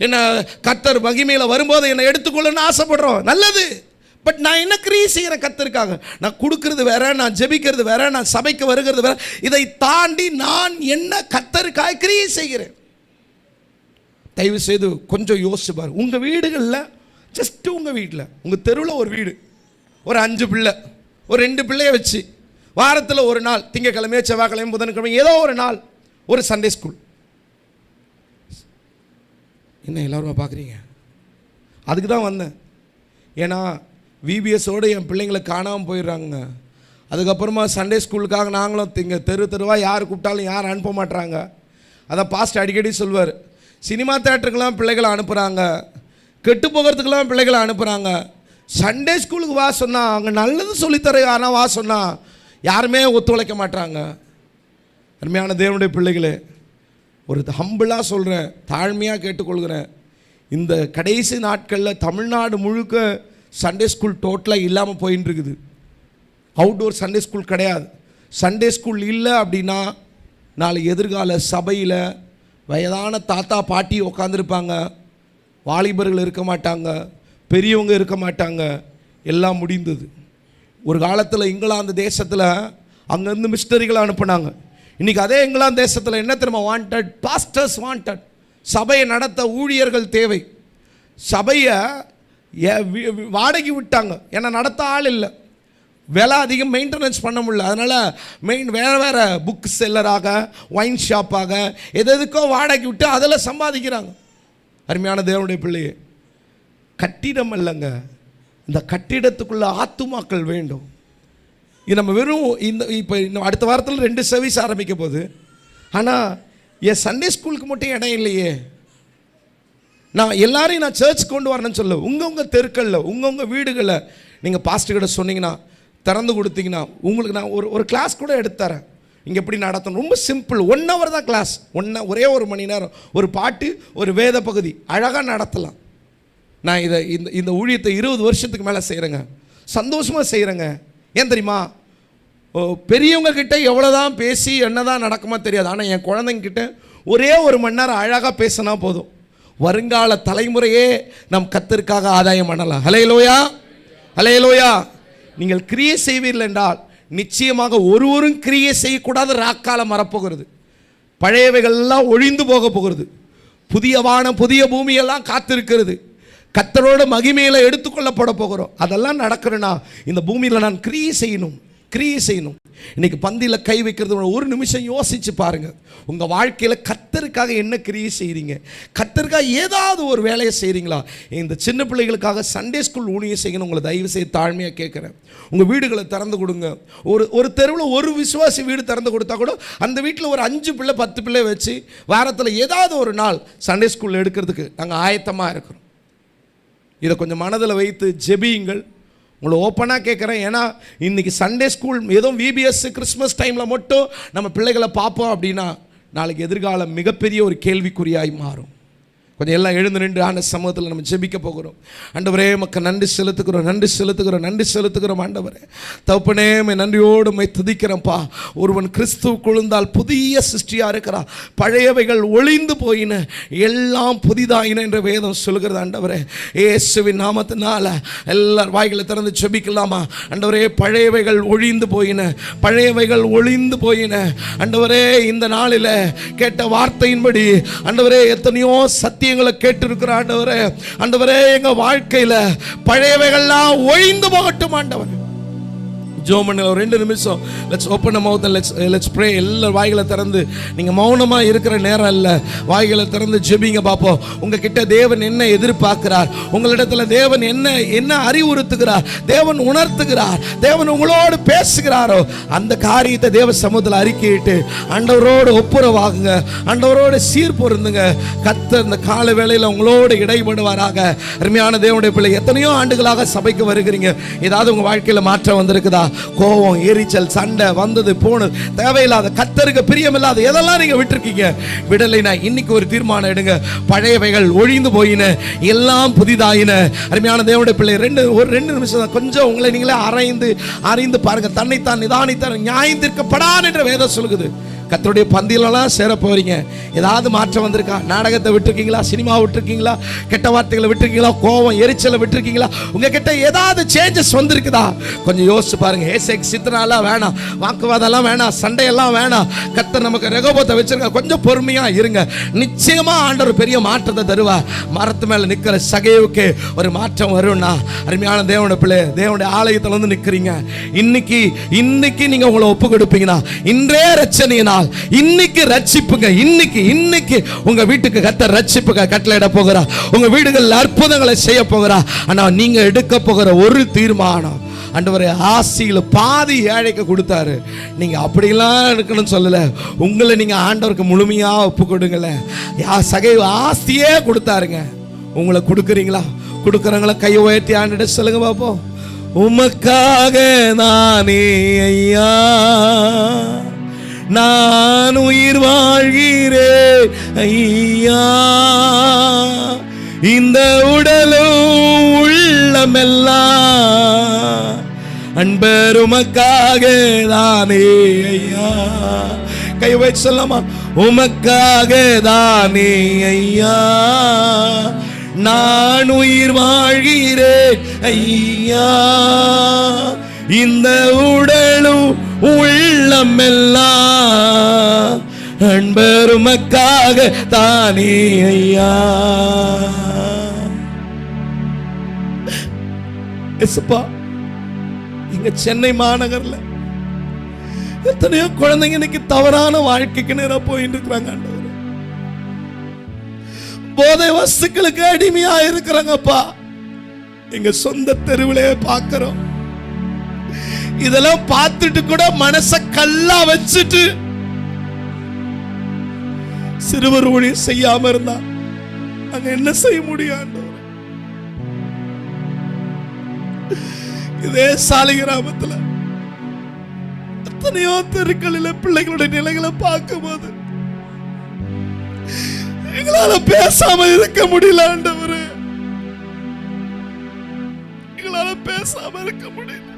என்ன கர்த்தர் மகிமையில் வரும்போது என்னை எடுத்துக்கொள்ளணும்னு ஆசைப்படுறோம். நல்லது. பட் நான் என்ன கிரியை செய்கிறேன் கர்த்தருக்காக? நான் கொடுக்கறது வேற, நான் ஜெபிக்கிறது வேற, நான் சபைக்கு வருகிறது வேற. இதை தாண்டி நான் என்ன கர்த்தருக்காக கிரியை செய்கிறேன்? தயவு செய்து கொஞ்சம் யோசிச்சு பாரு. உங்கள் வீடுகளில், ஜஸ்ட்டு உங்கள் வீட்டில், உங்கள் தெருவில் ஒரு வீடு, ஒரு 5 பிள்ளை, ஒரு 2 பிள்ளைய வச்சு வாரத்தில் ஒரு நாள், திங்கக்கிழமையோ செவ்வாய்க்கிழமை புதன்கிழமை ஏதோ ஒரு நாள் ஒரு சண்டே ஸ்கூல். என்ன எல்லாருமா பார்க்குறீங்க? அதுக்கு தான் வந்தேன். ஏன்னா விபிஎஸோடு என் பிள்ளைங்களை காணாமல் போயிடுறாங்க. அதுக்கப்புறமா சண்டே ஸ்கூலுக்காக நாங்களும் தெருவாக யார் கூப்பிட்டாலும் யார் அனுப்ப மாட்டுறாங்க. அதான் பாஸ்ட் அடிக்கடி சொல்வார், சினிமா தேட்டருக்கெல்லாம் பிள்ளைகளை அனுப்புகிறாங்க, கெட்டு போகிறதுக்கெல்லாம் பிள்ளைகளை அனுப்புகிறாங்க. சண்டே ஸ்கூலுக்கு வா சொன்னால், அங்கே நல்லது சொல்லித்தர ஆனால் வா சொன்னால் யாருமே ஒத்துழைக்க மாட்டாங்க. அருமையான தேவனுடைய பிள்ளைகளே, ஒரு ஹம்பிளாக சொல்கிறேன், தாழ்மையாக கேட்டுக்கொள்கிறேன். இந்த கடைசி நாட்களில் தமிழ்நாடு முழுக்க சண்டே ஸ்கூல் டோட்டலாக இல்லாமல் போயின்னு இருக்குது. அவுட்டோர் சண்டே ஸ்கூல் கிடையாது. சண்டே ஸ்கூல் இல்லை அப்படின்னா நாளை எதிர்கால சபையில் வயதான தாத்தா பாட்டி உட்காந்துருப்பாங்க, வாலிபர்கள் இருக்க மாட்டாங்க, பெரியவங்க இருக்க மாட்டாங்க, எல்லாம் முடிந்தது. ஒரு காலத்தில் இங்கிலாந்து தேசத்தில் அங்கேருந்து மிஷினரிகளை அனுப்புனாங்க. இன்றைக்கி அதே இங்கிலாந்து தேசத்தில் என்ன தெரியுமா வாண்டட்? Pastors wanted. சபையை நடத்த ஊழியர்கள் தேவை. சபையை வாடகை விட்டாங்க, ஏன்னா நடத்த ஆள் இல்லை, விலை அதிகம், மெயின்டெனன்ஸ் பண்ண முடியல. அதனால் வேறு புக் செல்லராக, ஒயின் ஷாப்பாக எதுக்கோ வாடகை விட்டு அதில் சம்பாதிக்கிறாங்க. அருமையான தேவனுடைய பிள்ளையே, கட்டிடம் அல்லங்க, இந்த கட்டிடத்துக்குள்ள ஆத்துமாக்கள் வேண்டும். இது நம்ம வெறும் இப்போ இன்னும் அடுத்த வாரத்தில் 2 சர்வீஸ் ஆரம்பிக்க போகுது. ஆனால் என் சண்டே ஸ்கூலுக்கு மட்டும் இடம் இல்லையே. நான் எல்லாரையும் நான் சர்ச் கொண்டு வரணும்னு சொல்ல, உங்கள் தெருக்களில், உங்கள் வீடுகளில் நீங்கள் பாஸ்டர்கிட்ட சொன்னீங்கன்னா, திறந்து கொடுத்தீங்கன்னா, உங்களுக்கு நான் ஒரு கிளாஸ் கூட எடுத்துறேன். இங்கே எப்படி நடத்தணும், ரொம்ப சிம்பிள். 1 hour தான் கிளாஸ். ஒரே 1 மணி நேரம், ஒரு பாட்டு, ஒரு வேத பகுதி, அழகாக நடத்தலாம். நான் இந்த ஊழியத்தை 20 வருஷத்துக்கு மேலே செய்கிறேங்க, சந்தோஷமாக செய்கிறேங்க. ஏன் தெரியுமா? பெரியவங்க கிட்ட எவ்வளோதான் பேசி என்னதான் நடக்குமா தெரியாது. ஆனால் என் குழந்தைங்கிட்ட ஒரே 1 மணி நேரம் அழகாக பேசினா போதும், வருங்கால தலைமுறையே நம் கர்த்தருக்காக ஆதாயம் பண்ணலாம். ஹல்லேலூயா, ஹல்லேலூயா. நீங்கள் கிரியை செய்வீர்கள் என்றால் நிச்சயமாக ஒருவரும் கிரியை செய்யக்கூடாத ராக்காலம் வரப்போகிறது. பழையவைகள்லாம் ஒழிந்து போக போகிறது. புதிய வானம் புதிய பூமியெல்லாம் காத்திருக்கிறது. கர்த்தரோட மகிமையில் எடுத்துக்கொள்ளப்பட போகிறோம். அதெல்லாம் நடக்கிறேன்னா இந்த பூமியில் நான் கிரியை செய்யணும். இன்னைக்கு பந்தியில் கை வைக்கிறது ஒரு நிமிஷம் யோசிச்சு பாருங்க. உங்கள் வாழ்க்கையில் கர்த்தருக்காக என்ன கிரியை செய்கிறீங்க? கர்த்தருக்காக ஏதாவது ஒரு வேலையை செய்கிறீங்களா? இந்த சின்ன பிள்ளைகளுக்காக சண்டே ஸ்கூல் ஊழியம் செய்யணும். உங்களை தயவு செய்து தாழ்மையாக கேட்குறேன். உங்கள் வீடுகளை திறந்து கொடுங்க. ஒரு தெருவில் ஒரு விசுவாசி வீடு திறந்து கொடுத்தா கூட அந்த வீட்டில் ஒரு 5 பிள்ளை 10 பிள்ளை வச்சு வாரத்தில் ஏதாவது ஒரு நாள் சண்டே ஸ்கூல் எடுக்கிறதுக்கு நாங்கள் ஆயத்தமாக இருக்கிறோம். இதை கொஞ்சம் மனதில் வைத்து ஜெபியுங்கள். உங்களை ஓப்பனாக கேட்குறேன். ஏன்னா இன்றைக்கி சண்டே ஸ்கூல் ஏதோ விபிஎஸ் கிறிஸ்மஸ் டைமில் மட்டும் நம்ம பிள்ளைகளை பார்ப்போம் அப்படின்னா நாளைக்கு எதிர்காலம் மிகப்பெரிய ஒரு கேள்விக்குறியாய் மாறும். கொஞ்சம் எல்லாம் எழுந்து நின்று ஆண்ட சமூகத்தில் நம்ம ஜெபிக்க போகிறோம். ஆண்டவரே உமக்கு நன்றி செலுத்துகிறோம் ஆண்டவரே. தகப்பனே நன்றியோடு உம்மை துதிக்கிறேன்ப்பா. ஒருவன் கிறிஸ்துவ கொழுந்தால் புதிய சிருஷ்டியாக இருக்கிறான், பழையவைகள் ஒளிந்து போயின, எல்லாம் புதிதாயின என்ற வேதம் சொல்கிறது. ஆண்டவரே இயேசுவின் நாமத்தினால எல்லார் வாய்களை திறந்து ஜெபிக்கலாமா? ஆண்டவரே பழையவைகள் ஒழிந்து போயின ஆண்டவரே. இந்த நாளில் கேட்ட வார்த்தையின்படி ஆண்டவரே எத்தனையோ சத்தியங்களை கேட்டிருக்கிற ஆண்டவரே எங்க வாழ்க்கையில பழையவைகள்லாம் ஒழிந்து போகட்டும் ஆண்டவரே. ஜெபம் பண்ண ஒரு 2 நிமிஷம். Let's open mouth and let's pray. எல்லா வாய்களை திறந்து, நீங்கள் மௌனமாக இருக்கிற நேரம் இல்லை, வாய்களை திறந்து ஜெபிங்க பார்ப்போம். உங்ககிட்ட தேவன் என்ன எதிர்பார்க்கிறார், உங்களிடத்துல தேவன் என்ன அறிவுறுத்துகிறார், தேவன் உணர்த்துகிறார், தேவன் உங்களோடு பேசுகிறாரோ அந்த காரியத்தை தேவ சமூகத்தில் அறிக்கையிட்டு ஆண்டவரோடு ஒப்புரவாகுங்க, ஆண்டவரோடு சீர் பொருந்துங்க. கர்த்தர் இந்த கால வேளையில் உங்களோடு இடைபடுவாராக. அருமையான தேவனுடைய பிள்ளை, எத்தனையோ ஆண்டுகளாக சபைக்கு வருகிறீங்க, ஏதாவது உங்கள் வாழ்க்கையில் மாற்றம் வந்திருக்குதா? கோபம், எரிச்சல், சண்டை வந்தது போனது, தேவையில்லாத கர்த்தருக்கு பிரியமில்லாத எதெல்லாம் நீங்க விட்டுருக்கீங்க? விடலைனா இன்னைக்கு ஒரு தீர்மானம் எடுங்க. பழையவைகள் ஒழிந்து போயின, எல்லாம் புதிதாயின. அருமையான தேவனுடைய பிள்ளை, ஒரு 2 நிமிஷம் கொஞ்சம் உங்களை நீங்களே அறிந்து பாருங்க. தன்னைத்தான் நிதானித்தான் நியாயம் தீர்க்கப்படான் என்ற வேதம் சொல்லுது. கர்த்தருடைய பந்தியிலலாம் சேர போறீங்க. ஏதாவது மாற்றம் வந்திருக்கா? நாடகத்தை விட்டுருக்கீங்களா? சினிமா விட்டுருக்கீங்களா? கெட்ட வார்த்தைகளை விட்டுருக்கீங்களா? கோபம், எரிச்சலை விட்டுருக்கீங்களா? உங்ககிட்ட ஏதாவது சேஞ்சஸ் வந்திருக்குதா? கொஞ்சம் யோசிச்சு பாருங்க. சித்தனாலாம் வேணாம், வாக்குவாதெல்லாம் வேணாம், சண்டையெல்லாம் வேணாம். கர்த்தர் நமக்கு ரெகோபத்தை வச்சிருக்க. கொஞ்சம் பொறுமையா இருங்க. நிச்சயமா ஆண்டவர் பெரிய மாற்றத்தை தருவார். மரத்து மேல நிக்கிற சகைவுக்கு ஒரு மாற்றம் வரும்னா, அருமையான தேவனுடைய பிள்ளை, தேவனுடைய ஆலயத்துல வந்து நிக்கிறீங்க. இன்னைக்கு நீங்க உங்களை ஒப்பு கொடுப்பீங்கன்னா, இன்றே ரட்சணியினால் இன்னைக்கு ரட்சிப்புங்க. இன்னைக்கு உங்க வீட்டுக்கு கர்த்தர் ரட்சிப்புங்க கட்டளையிட போகிறார். உங்க வீடுகளில் அற்புதங்களை செய்ய போகிறார். ஆனா நீங்க எடுக்க போகிற ஒரு தீர்மானம், ஆண்டவரே ஆசியில பாதி ஏழைக்கு கொடுத்தாரு, நீங்க அப்படிலாம் இருக்கணும்னு சொல்லல. உங்களை நீங்க ஆண்டவருக்கு முழுமையா ஒப்பு கொடுங்களேன். சகை ஆஸ்தியே கொடுத்தாருங்க, உங்களை கொடுக்குறீங்களா? கொடுக்குறவங்கள கையை உயர்த்தி ஆண்டிட சொல்லுங்க பாப்போம். உமக்காக நானே ஐயா நான் உயிர் வாழ்கிறேன் ஐயா, இந்த உடலும் உள்ளமெல்லாம் அன்பர் உமக்காக தானே ஐயா. கை வச்சு சொல்லாமா? உமக்காக தானே ஐயா நான் உயிர் வாழ்கிறேன் ஐயா, இந்த உடலும் உள்ளமெல்லாம் அன்பர் உமக்காக தானே ஐயா. எஸ்ப்பா, இங்க சென்னை மாநகர்ல எத்தனையோ குழந்தைங்க இன்னைக்கு தவறான வாழ்க்கைக்கு நேரா போயிட்டு இருக்கிறாங்க. ஆண்டவரே, போதை வஸ்துக்களுக்கு அடிமையா இருக்கிறாங்கப்பா. எங்க சொந்த தெருவிலே பார்க்கிறோம். இதெல்லாம் பார்த்துட்டு கூட மனச கல்லா வச்சுட்டு சிறுவர் ஊழியம் செய்யாம இருந்தா அங்க என்ன செய்ய முடியும்? இதே சாலை கிராமத்துல எத்தனையோ தெருக்களில் பிள்ளைகளுடைய நிலைகளை பார்க்கும் போது எங்களால பேசாம இருக்க முடியல. ஆண்டவரே, எங்களால பேசாம இருக்க முடியல.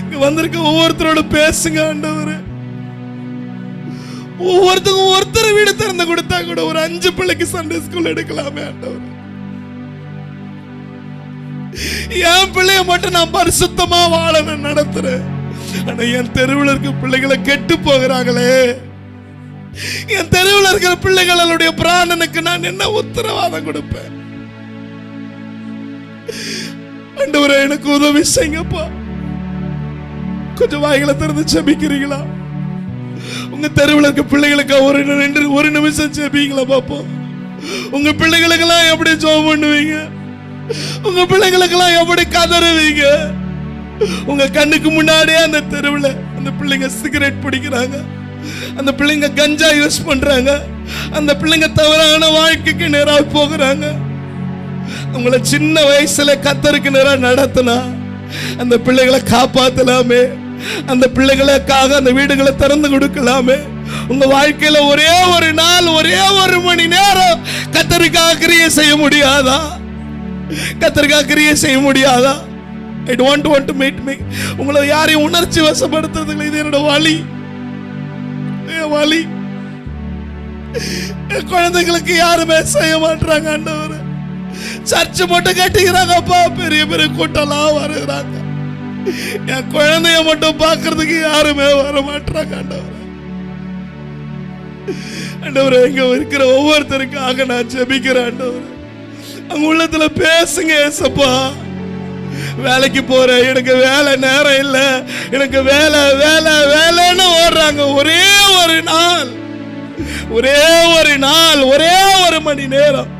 இங்க வந்திருக்க ஒவ்வொருத்தரோட பேசுங்க ஆண்டவரே. ஒவ்வொருத்தருக்கும் ஒருத்தர் வீடு திறந்து கொடுத்தா கூட ஒரு 5 பிள்ளைக்கு சண்டே ஸ்கூல் எடுக்கலாமே ஆண்டவரே. என் பிள்ளைய மட்டும் நான் பரிசுத்தமா வாழ நடத்துறேன். ஆனா என் தெருவில் இருக்க பிள்ளைகளை கெட்டு போகிறாங்களே, என் தெருவில் இருக்கிற பிள்ளைகளுடைய பிராணனுக்கு நான் என்ன உத்தரவாதம் கொடுப்பேன்? ஆண்டவரே, எனக்கு உதவி செய்யுங்கப்பா. கொஞ்சம் வாய்களை திறந்து ஜெபிக்கிறீங்களா? உங்க தெருவில் இருக்க பிள்ளைகளுக்கு ஒரு நிமிஷம் ஜெபிங்களா பாப்போம். உங்க பிள்ளைகளுக்கெல்லாம் எப்படி ஜெபம் பண்ணுவீங்க? உங்க பிள்ளைகளுக்கெல்லாம் எப்படி கதறுவீங்க? உங்க கண்ணுக்கு முன்னாடியே அந்த தெருவில் அந்த பிள்ளைங்க சிகரெட் பிடிக்கிறாங்க, அந்த பிள்ளைங்க கஞ்சா யூஸ் பண்றாங்க, அந்த பிள்ளைங்க தவறான வாழ்க்கைக்கு நேராக போகிறாங்க. உங்களை சின்ன வயசுல கர்த்தருக்கு நேரா நடத்தினா அந்த பிள்ளைகளை காப்பாத்தலாமே, அந்த பிள்ளைகளுக்காக அந்த வீடுகளை திறந்து கொடுக்கலாமே. உங்க வாழ்க்கையில ஒரே ஒரு நாள், ஒரே ஒரு மணி நேரம் கர்த்தருக்காக கிரியை செய்ய முடியாதா? கர்த்தருக்காக கிரியை செய்ய முடியாதா? I don't want to meet me. உங்களை யாரையும் உணர்ச்சி வசப்படுத்துறதுல இது என்னோட வலி. குழந்தைகளுக்கு யாருமே செய்ய மாட்டாங்க ஆண்டவரே. சர்ச்சு மட்டும் கட்டிக்கிறாங்கப்பா, பெரிய பெரிய கூட்டம்லாம் வருகிறாங்க. என் குழந்தைய மட்டும் பார்க்கறதுக்கு யாருமே வர மாட்டாங்க ஆண்டவரே. ஆண்டவரே, இங்க இருக்கிற ஒவ்வொருத்தருக்காக நான் ஜெபிக்கிறேன் ஆண்டவரே. அவங்க உள்ளத்துல பேசுங்க ஏசப்பா. வேலைக்கு போறேன், எனக்கு வேலை நேரம் இல்லை, எனக்கு வேலை வேலை வேலைன்னு ஓடுறாங்க. ஒரே ஒரு மணி நேரம்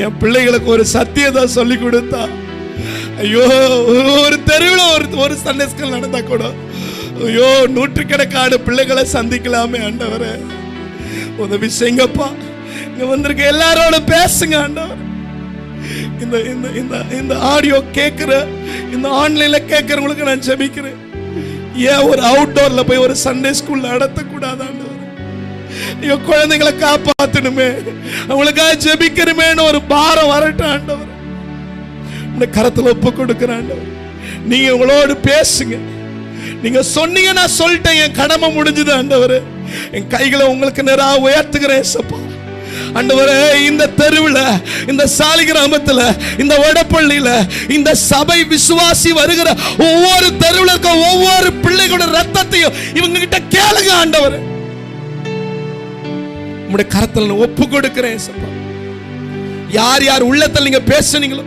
என் பிள்ளைகளுக்கு ஒரு சத்தியத்தை சொல்லி கொடுத்தா, ஐயோ ஒரு தெருவில் ஒரு சண்டே ஸ்கூல் நடந்தா கூட ஐயோ நூற்றுக்கணக்கான பிள்ளைகளை சந்திக்கலாமே ஆண்டவரே. உதவி செய்யுங்கப்பா. இங்க வந்திருக்க எல்லாரோட பேசுங்க ஆண்டவர். இந்த ஆடியோ கேட்கிற, இந்த ஆன்லைன்ல கேட்கறவங்களுக்கு நான் ஜெபிக்கிறேன். ஏன் ஒரு அவுட்டோர்ல போய் ஒரு சண்டே ஸ்கூல் நடத்தக்கூடாது ஆண்டவர்? ஐயோ குழந்தைங்களை காப்பாற்றணுமே, அவங்களுக்காக ஜெபிக்கணுமேன்னு ஒரு பாரம் வரட்டும் ஆண்டவர். இந்த கரத்துல ஒப்பு கொடுக்கிறேன் ஆண்டவர். நீங்க உங்களோடு பேசுங்க. நீங்க சொன்னீங்க, நான் சொல்லிட்டேன், என் கடமை முடிஞ்சது ஆண்டவர். என் கைகளை உங்களுக்கு நேராக உயர்த்துகிறேன் ஏசப்பா. ஆண்டவரே, இந்த தெருவில், இந்த சாலி கிராமத்தில், இந்த வடப்பள்ளியில, இந்த சபை விசுவாசி வருகிற ஒவ்வொரு தெருவில் இருக்க ஒவ்வொரு பிள்ளைகளோட ரத்தத்தையும் இவங்க கிட்ட கேளுங்க ஆண்டவர். உங்களுடைய கரத்தில் ஒப்பு கொடுக்கிறேன் ஏசப்பா. யார் யார் உள்ளத்தில் நீங்க பேசுனீங்களோ,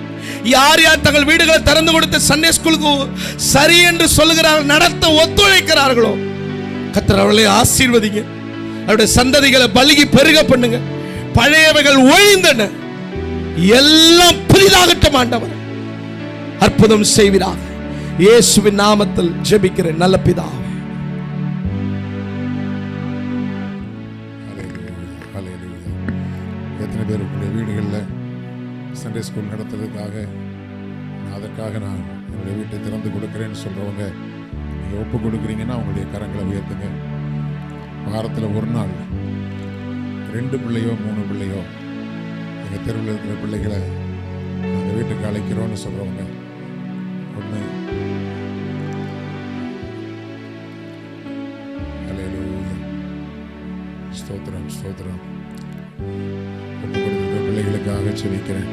யார் யார் தங்கள் வீடுகளை திறந்து கொடுத்து சண்டே ஸ்கூலுக்கு சரி என்று சொல்லுகிறார்கள், நடத்த ஒத்துழைக்கிறார்களோ, கர்த்தர் அவர்களை ஆசீர்வதிங்க. அவருடைய சந்ததிகளை பலுகி பெருக பண்ணுங்க. பழையவைகள் ஒழிந்தன, எல்லாம் புதிதாகட்டும் ஆண்டவர். அற்புதம் செய்வீராக. இயேசுவின் நாமத்தில் ஜெபிக்கிறேன் நல்ல பிதாவே. எத்தனை பேர் உங்களுடைய வீடுகளில் சண்டே ஸ்கூல் நடத்துறதுக்காக, அதற்காக நான் என்னுடைய வீட்டை திறந்து கொடுக்குறேன்னு சொல்கிறவங்க, நீங்கள் ஒப்பு கொடுக்குறீங்கன்னா உங்களுடைய கரங்களை உயர்த்துங்க. வாரத்தில் ஒரு நாள் 2 பிள்ளையோ 3 பிள்ளையோ எங்கள் தெருவில் இருக்கிற பிள்ளைகளை நாங்கள் வீட்டுக்கு அழைக்கிறோன்னு சொல்கிறவங்க, ஒன்று ஹல்லேலூயா, ஸ்தோத்திரம் ஸ்தோத்திரம். ஒப்பு கொடுத்துருக்க பிள்ளைகளுக்காக செபிக்கிறேன்.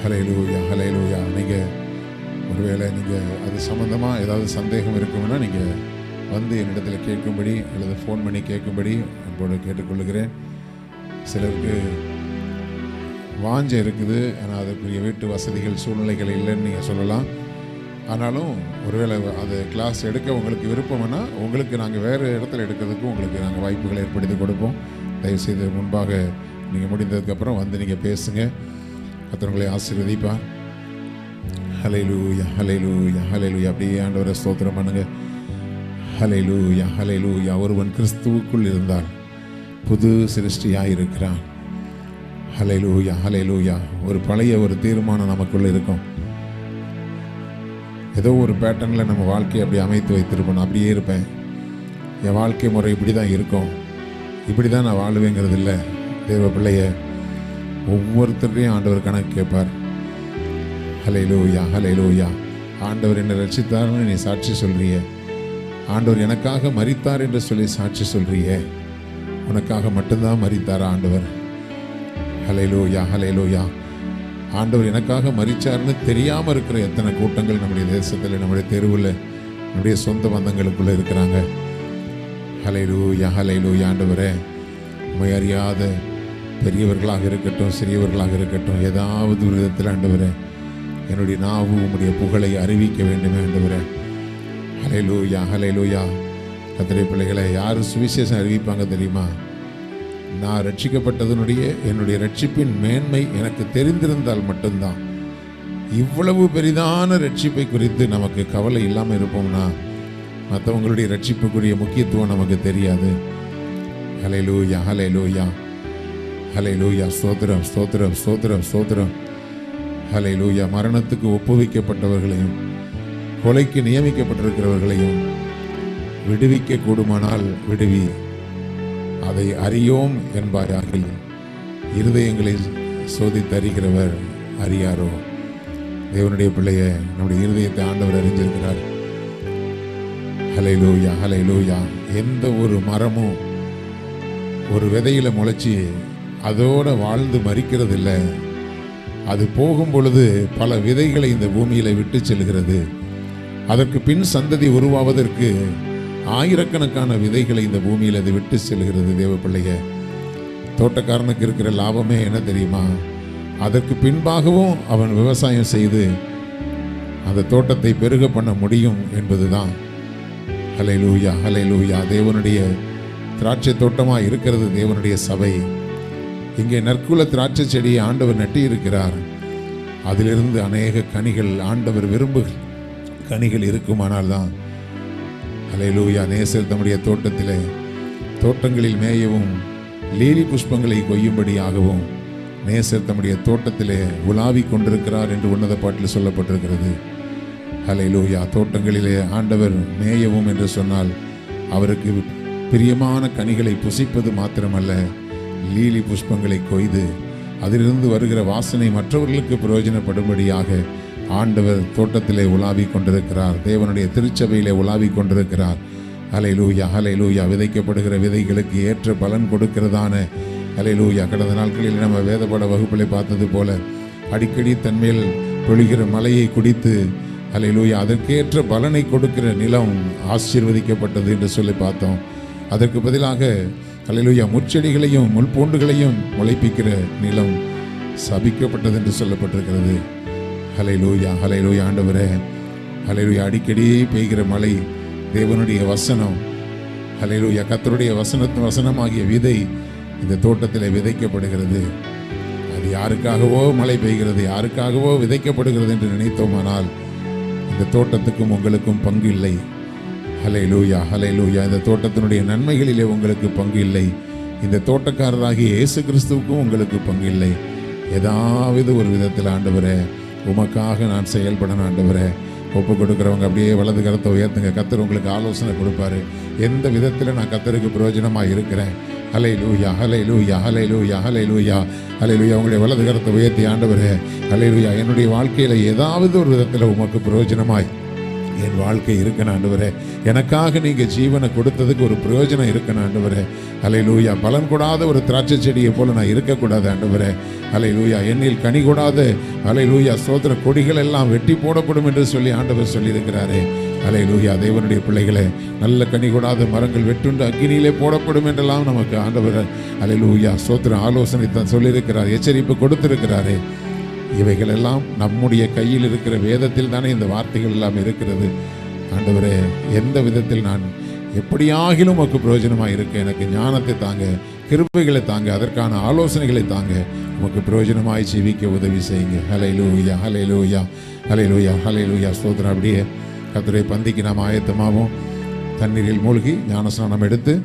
ஹல்லேலூயா ஹல்லேலூயா. நீங்கள் ஒருவேளை நீங்கள் அது சம்மந்தமாக ஏதாவது சந்தேகம் இருக்கும்னா நீங்கள் வந்து என்னிடத்தில் கேட்கும்படி அல்லது ஃபோன் பண்ணி கேட்கும்படி அன்போடு கேட்டுக்கொள்ளுகிறேன். சிலருக்கு வாஞ்சை இருக்குது, ஆனால் அதுக்குரிய வீட்டு வசதிகள் சூழ்நிலைகள் இல்லைன்னு நீங்கள் சொல்லலாம். ஆனாலும் ஒருவேளை அது கிளாஸ் எடுக்க உங்களுக்கு விருப்பம்னா உங்களுக்கு நாங்கள் வேறு இடத்துல எடுக்கிறதுக்கு உங்களுக்கு நாங்கள் வாய்ப்புகளை ஏற்படுத்தி கொடுப்போம். தயவுசெய்து முன்பாக நீங்கள் முடிந்ததுக்கப்புறம் வந்து நீங்கள் பேசுங்க. கர்த்தர் ஆசீர்வதிப்பார். ஹல்லேலூயா ஹல்லேலூயா ஹல்லேலூயா. அப்படியே ஆண்டவரை ஸ்தோத்திரம் பண்ணுங்க. ஹல்லேலூயா ஹல்லேலூயா. ஒருவன் கிறிஸ்துவுக்குள் இருந்தால் புது சிருஷ்டியாக இருக்கிறான். ஹல்லேலூயா ஹல்லேலூயா. ஒரு பழைய ஒரு தீர்மானம் நமக்குள்ளே இருக்கும். ஏதோ ஒரு பேட்டர்னில் நம்ம வாழ்க்கையை அப்படி அமைத்து வைத்திருப்போம். அப்படியே இருப்பேன், என் வாழ்க்கை முறை இப்படி தான் இருக்கும், இப்படி தான் நான் வாழுவேங்கிறது இல்லை. தேவ பிள்ளைய ஒவ்வொருத்தரையும் ஆண்டவர் கணக்கு கேட்பார். ஹல்லேலூயா ஹல்லேலூயா. ஆண்டவர் என்னை ரட்சித்தார்னு நீ சாட்சி சொல்றிய, ஆண்டவர் எனக்காக மரித்தார் என்று சொல்லி சாட்சி சொல்றிய, உனக்காக மட்டும்தான் மரித்தார் ஆண்டவர். ஹல்லேலூயா ஹல்லேலூயா. ஆண்டவர் எனக்காக மரிச்சார்னு தெரியாமல் இருக்கிற எத்தனை கூட்டங்கள் நம்முடைய தேசத்தில், நம்முடைய தெருவில், நம்முடைய சொந்த பந்தங்களுக்குள்ளே இருக்கிறாங்க. ஹல்லேலூயா ஹல்லேலூயா. ஆண்டவரே, உம்மை அறியாத பெரியவர்களாக இருக்கட்டும் சிறியவர்களாக இருக்கட்டும், ஏதாவது ஒரு விதத்தில் ஆண்டவரே என்னுடைய நாவு உம்முடைய புகழை அறிவிக்க வேண்டுமே ஆண்டவரே. ஹல்லேலூயா ஹல்லேலூயா. கர்த்தருடைய பிள்ளைகளை யார் சுவிசேஷம் அறிவிப்பாங்க தெரியுமா? நான் ரட்சிக்கப்பட்டதனுடைய என்னுடைய ரட்சிப்பின் மேன்மை எனக்கு தெரிந்திருந்தால் மட்டும்தான். இவ்வளவு பெரிதான ரட்சிப்பை குறித்து நமக்கு கவலை இல்லாமல் இருப்போம்னா மற்றவங்களுடைய ரட்சிப்புக்குரிய முக்கியத்துவம் நமக்கு தெரியாது. ஹல்லேலூயா ஹல்லேலூயா ஹல்லேலூயா. ஸ்தோத்திரம் ஸ்தோத்திரம் ஸ்தோத்திரம் ஸ்தோத்திரம். ஹல்லேலூயா. மரணத்துக்கு ஒப்புவிக்கப்பட்டவர்களையும் கொலைக்கு நியமிக்கப்பட்டிருக்கிறவர்களையும் விடுவிக்க கூடுமானால் விடுவி, அதை அறியோம் என்பாயாகில் இருதயங்களில் சோதித்தறிகிறவர் அறியாரோ. தேவனுடைய பிள்ளைய நம்முடைய இருதயத்தை ஆண்டவர் அறிஞ்சிருக்கிறார். ஹல்லேலூயா ஹல்லேலூயா. எந்த ஒரு மரமும் ஒரு விதையில முளைச்சி அதோட வாழ்ந்து மறிக்கிறது இல்லை. அது போகும் பொழுது பல விதைகளை இந்த பூமியில விட்டு செல்கிறது. அதற்கு பின் சந்ததி உருவாவதற்கு ஆயிரக்கணக்கான விதைகளை இந்த பூமியில் அது விட்டு செல்கிறது. தேவ பிள்ளைய, தோட்டக்காரனுக்கு இருக்கிற லாபமே என்ன தெரியுமா? அதற்கு பின்பாகவும் அவன் விவசாயம் செய்து அந்த தோட்டத்தை பெருக பண்ண முடியும் என்பதுதான். ஹல்லேலூயா, ஹல்லேலூயா. தேவனுடைய திராட்சை தோட்டமாக இருக்கிறது தேவனுடைய சபை. இங்கே நற்குல திராட்சை செடியை ஆண்டவர் நட்டி இருக்கிறார். அதிலிருந்து அநேக கனிகள், ஆண்டவர் விரும்புகிற கனிகள் இருக்குமானால் தான். ஹல்லேலூயா. நேசர் தம்முடைய தோட்டங்களில் மேயவும் லீலி புஷ்பங்களை கொய்யும்படியாகவும் நேசர் தம்முடைய தோட்டத்திலே உலாவி கொண்டிருக்கிறார் என்று உன்னத பாட்டில் சொல்லப்பட்டிருக்கிறது. ஹல்லேலூயா. தோட்டங்களிலே ஆண்டவர் மேயவும் என்று சொன்னால் அவருக்கு பிரியமான கனிகளை புசிப்பது மாத்திரமல்ல, லீலி புஷ்பங்களை கொய்து அதிலிருந்து வருகிற வாசனை மற்றவர்களுக்கு பிரயோஜனப்படும்படியாக ஆண்டவர் தோட்டத்திலே உலாவி கொண்டிருக்கிறார். தேவனுடைய திருச்சபையிலே உலாவி கொண்டிருக்கிறார். ஹல்லேலூயா, ஹல்லேலூயா. விதைக்கப்படுகிற விதைகளுக்கு ஏற்ற பலன் கொடுக்கிறதான ஹல்லேலூயா. கடந்த நாட்களில் நம்ம வேதபாட வகுப்பிலே பார்த்தது போல அடிக்கடி தன்மேல் பொழிகிற மலையை குடித்து ஹல்லேலூயா அதற்கேற்ற பலனை கொடுக்கிற நிலம் ஆசீர்வதிக்கப்பட்டது என்று சொல்லி பார்த்தோம். அதற்கு பதிலாக ஹல்லேலூயா முட்செடிகளையும் முள்பூண்டுகளையும் முளைப்பிக்கிற நிலம் சபிக்கப்பட்டது என்று சொல்லப்பட்டிருக்கிறது. ஹல்லேலூயா, ஹல்லேலூயா. ஆண்டவரே, ஹல்லேலூயா. அடிக்கடி பெய்கிற மழை, தேவனுடைய வசனம், ஹல்லேலூயா, கர்த்தருடைய வசனமாகிய விதை இந்த தோட்டத்தில் விதைக்கப்படுகிறது. அது யாருக்காகவோ மழை பெய்கிறது, யாருக்காகவோ விதைக்கப்படுகிறது என்று நினைத்தோமானால் இந்த தோட்டத்துக்கும் உங்களுக்கும் பங்கு இல்லை. ஹல்லேலூயா, ஹல்லேலூயா. இந்த தோட்டத்தினுடைய நன்மைகளிலே உங்களுக்கு பங்கு இல்லை. இந்த தோட்டக்காரராகிய இயேசு கிறிஸ்துவுக்கும் உங்களுக்கு பங்கு இல்லை. ஏதாவது ஒரு விதத்தில் ஆண்டவரே உமக்காக நான் செயல்படணும். ஆண்டவரே, ஒப்பு கொடுக்குறவங்க அப்படியே வலது கரத்தை உயர்த்துங்க. கர்த்தர் உங்களுக்கு ஆலோசனை கொடுப்பாரு. எந்த விதத்தில் நான் கர்த்தருக்கு பிரயோஜனமாக இருக்கிறேன். ஹல்லேலூயா, ஹல்லேலூயா, ஹல்லேலூயா, ஹல்லேலூயா, ஹல்லேலூயா. உங்களுடைய வலது கரத்தை உயர்த்தி ஆண்டவரே, ஹல்லேலூயா, என்னுடைய வாழ்க்கையில் ஏதாவது ஒரு விதத்தில் உமக்கு பிரயோஜனமாய் என் வாழ்க்கை இருக்கணும் ஆண்டவரே. எனக்காக நீங்கள் ஜீவனை கொடுத்ததுக்கு ஒரு பிரயோஜனம் இருக்கணும் ஆண்டவரே. ஹல்லேலூயா. பலன் கூடாத ஒரு திராட்சை செடியை போல நான் இருக்கக்கூடாது ஆண்டவரே. ஹல்லேலூயா. என்னில் கனி கூடாத ஹல்லேலூயா சோதர கொடிகள் எல்லாம் வெட்டி போடப்படும் என்று சொல்லி ஆண்டவர் சொல்லியிருக்கிறாரே. ஹல்லேலூயா. தேவனுடைய பிள்ளைகளே, நல்ல கனி கூடாத மரங்கள் வெட்டுண்டு அக்கினியிலே போடப்படும் என்றெல்லாம் நமக்கு ஆண்டவர் ஹல்லேலூயா சோத்திர ஆலோசனை தான் சொல்லியிருக்கிறார், எச்சரிப்பு கொடுத்திருக்கிறாரே. இவைகள் எல்லாம் நம்முடைய கையில் இருக்கிற வேதத்தில் தானே இந்த வார்த்தைகள் எல்லாம் இருக்கிறது. ஆண்டவரே, எந்த விதத்தில் நான் எப்படியாகிலும் உமக்கு பிரயோஜனமாக இருக்க எனக்கு ஞானத்தை தாங்க, கிருபைகளை தாங்க, அதற்கான ஆலோசனைகளை தாங்க, உமக்கு பிரயோஜனமாய் ஜீவிக்க உதவி செய்யுங்க. ஹல்லேலூயா, ஹல்லேலூயா, ஹல்லேலூயா, ஹல்லேலூயா. ஸ்தோத்திரம். அப்படியே கர்த்தருடைய பந்திக்கு நாம் ஆயத்தமாகவும் தண்ணீரில் மூழ்கி ஞானஸ்நானம் எடுத்து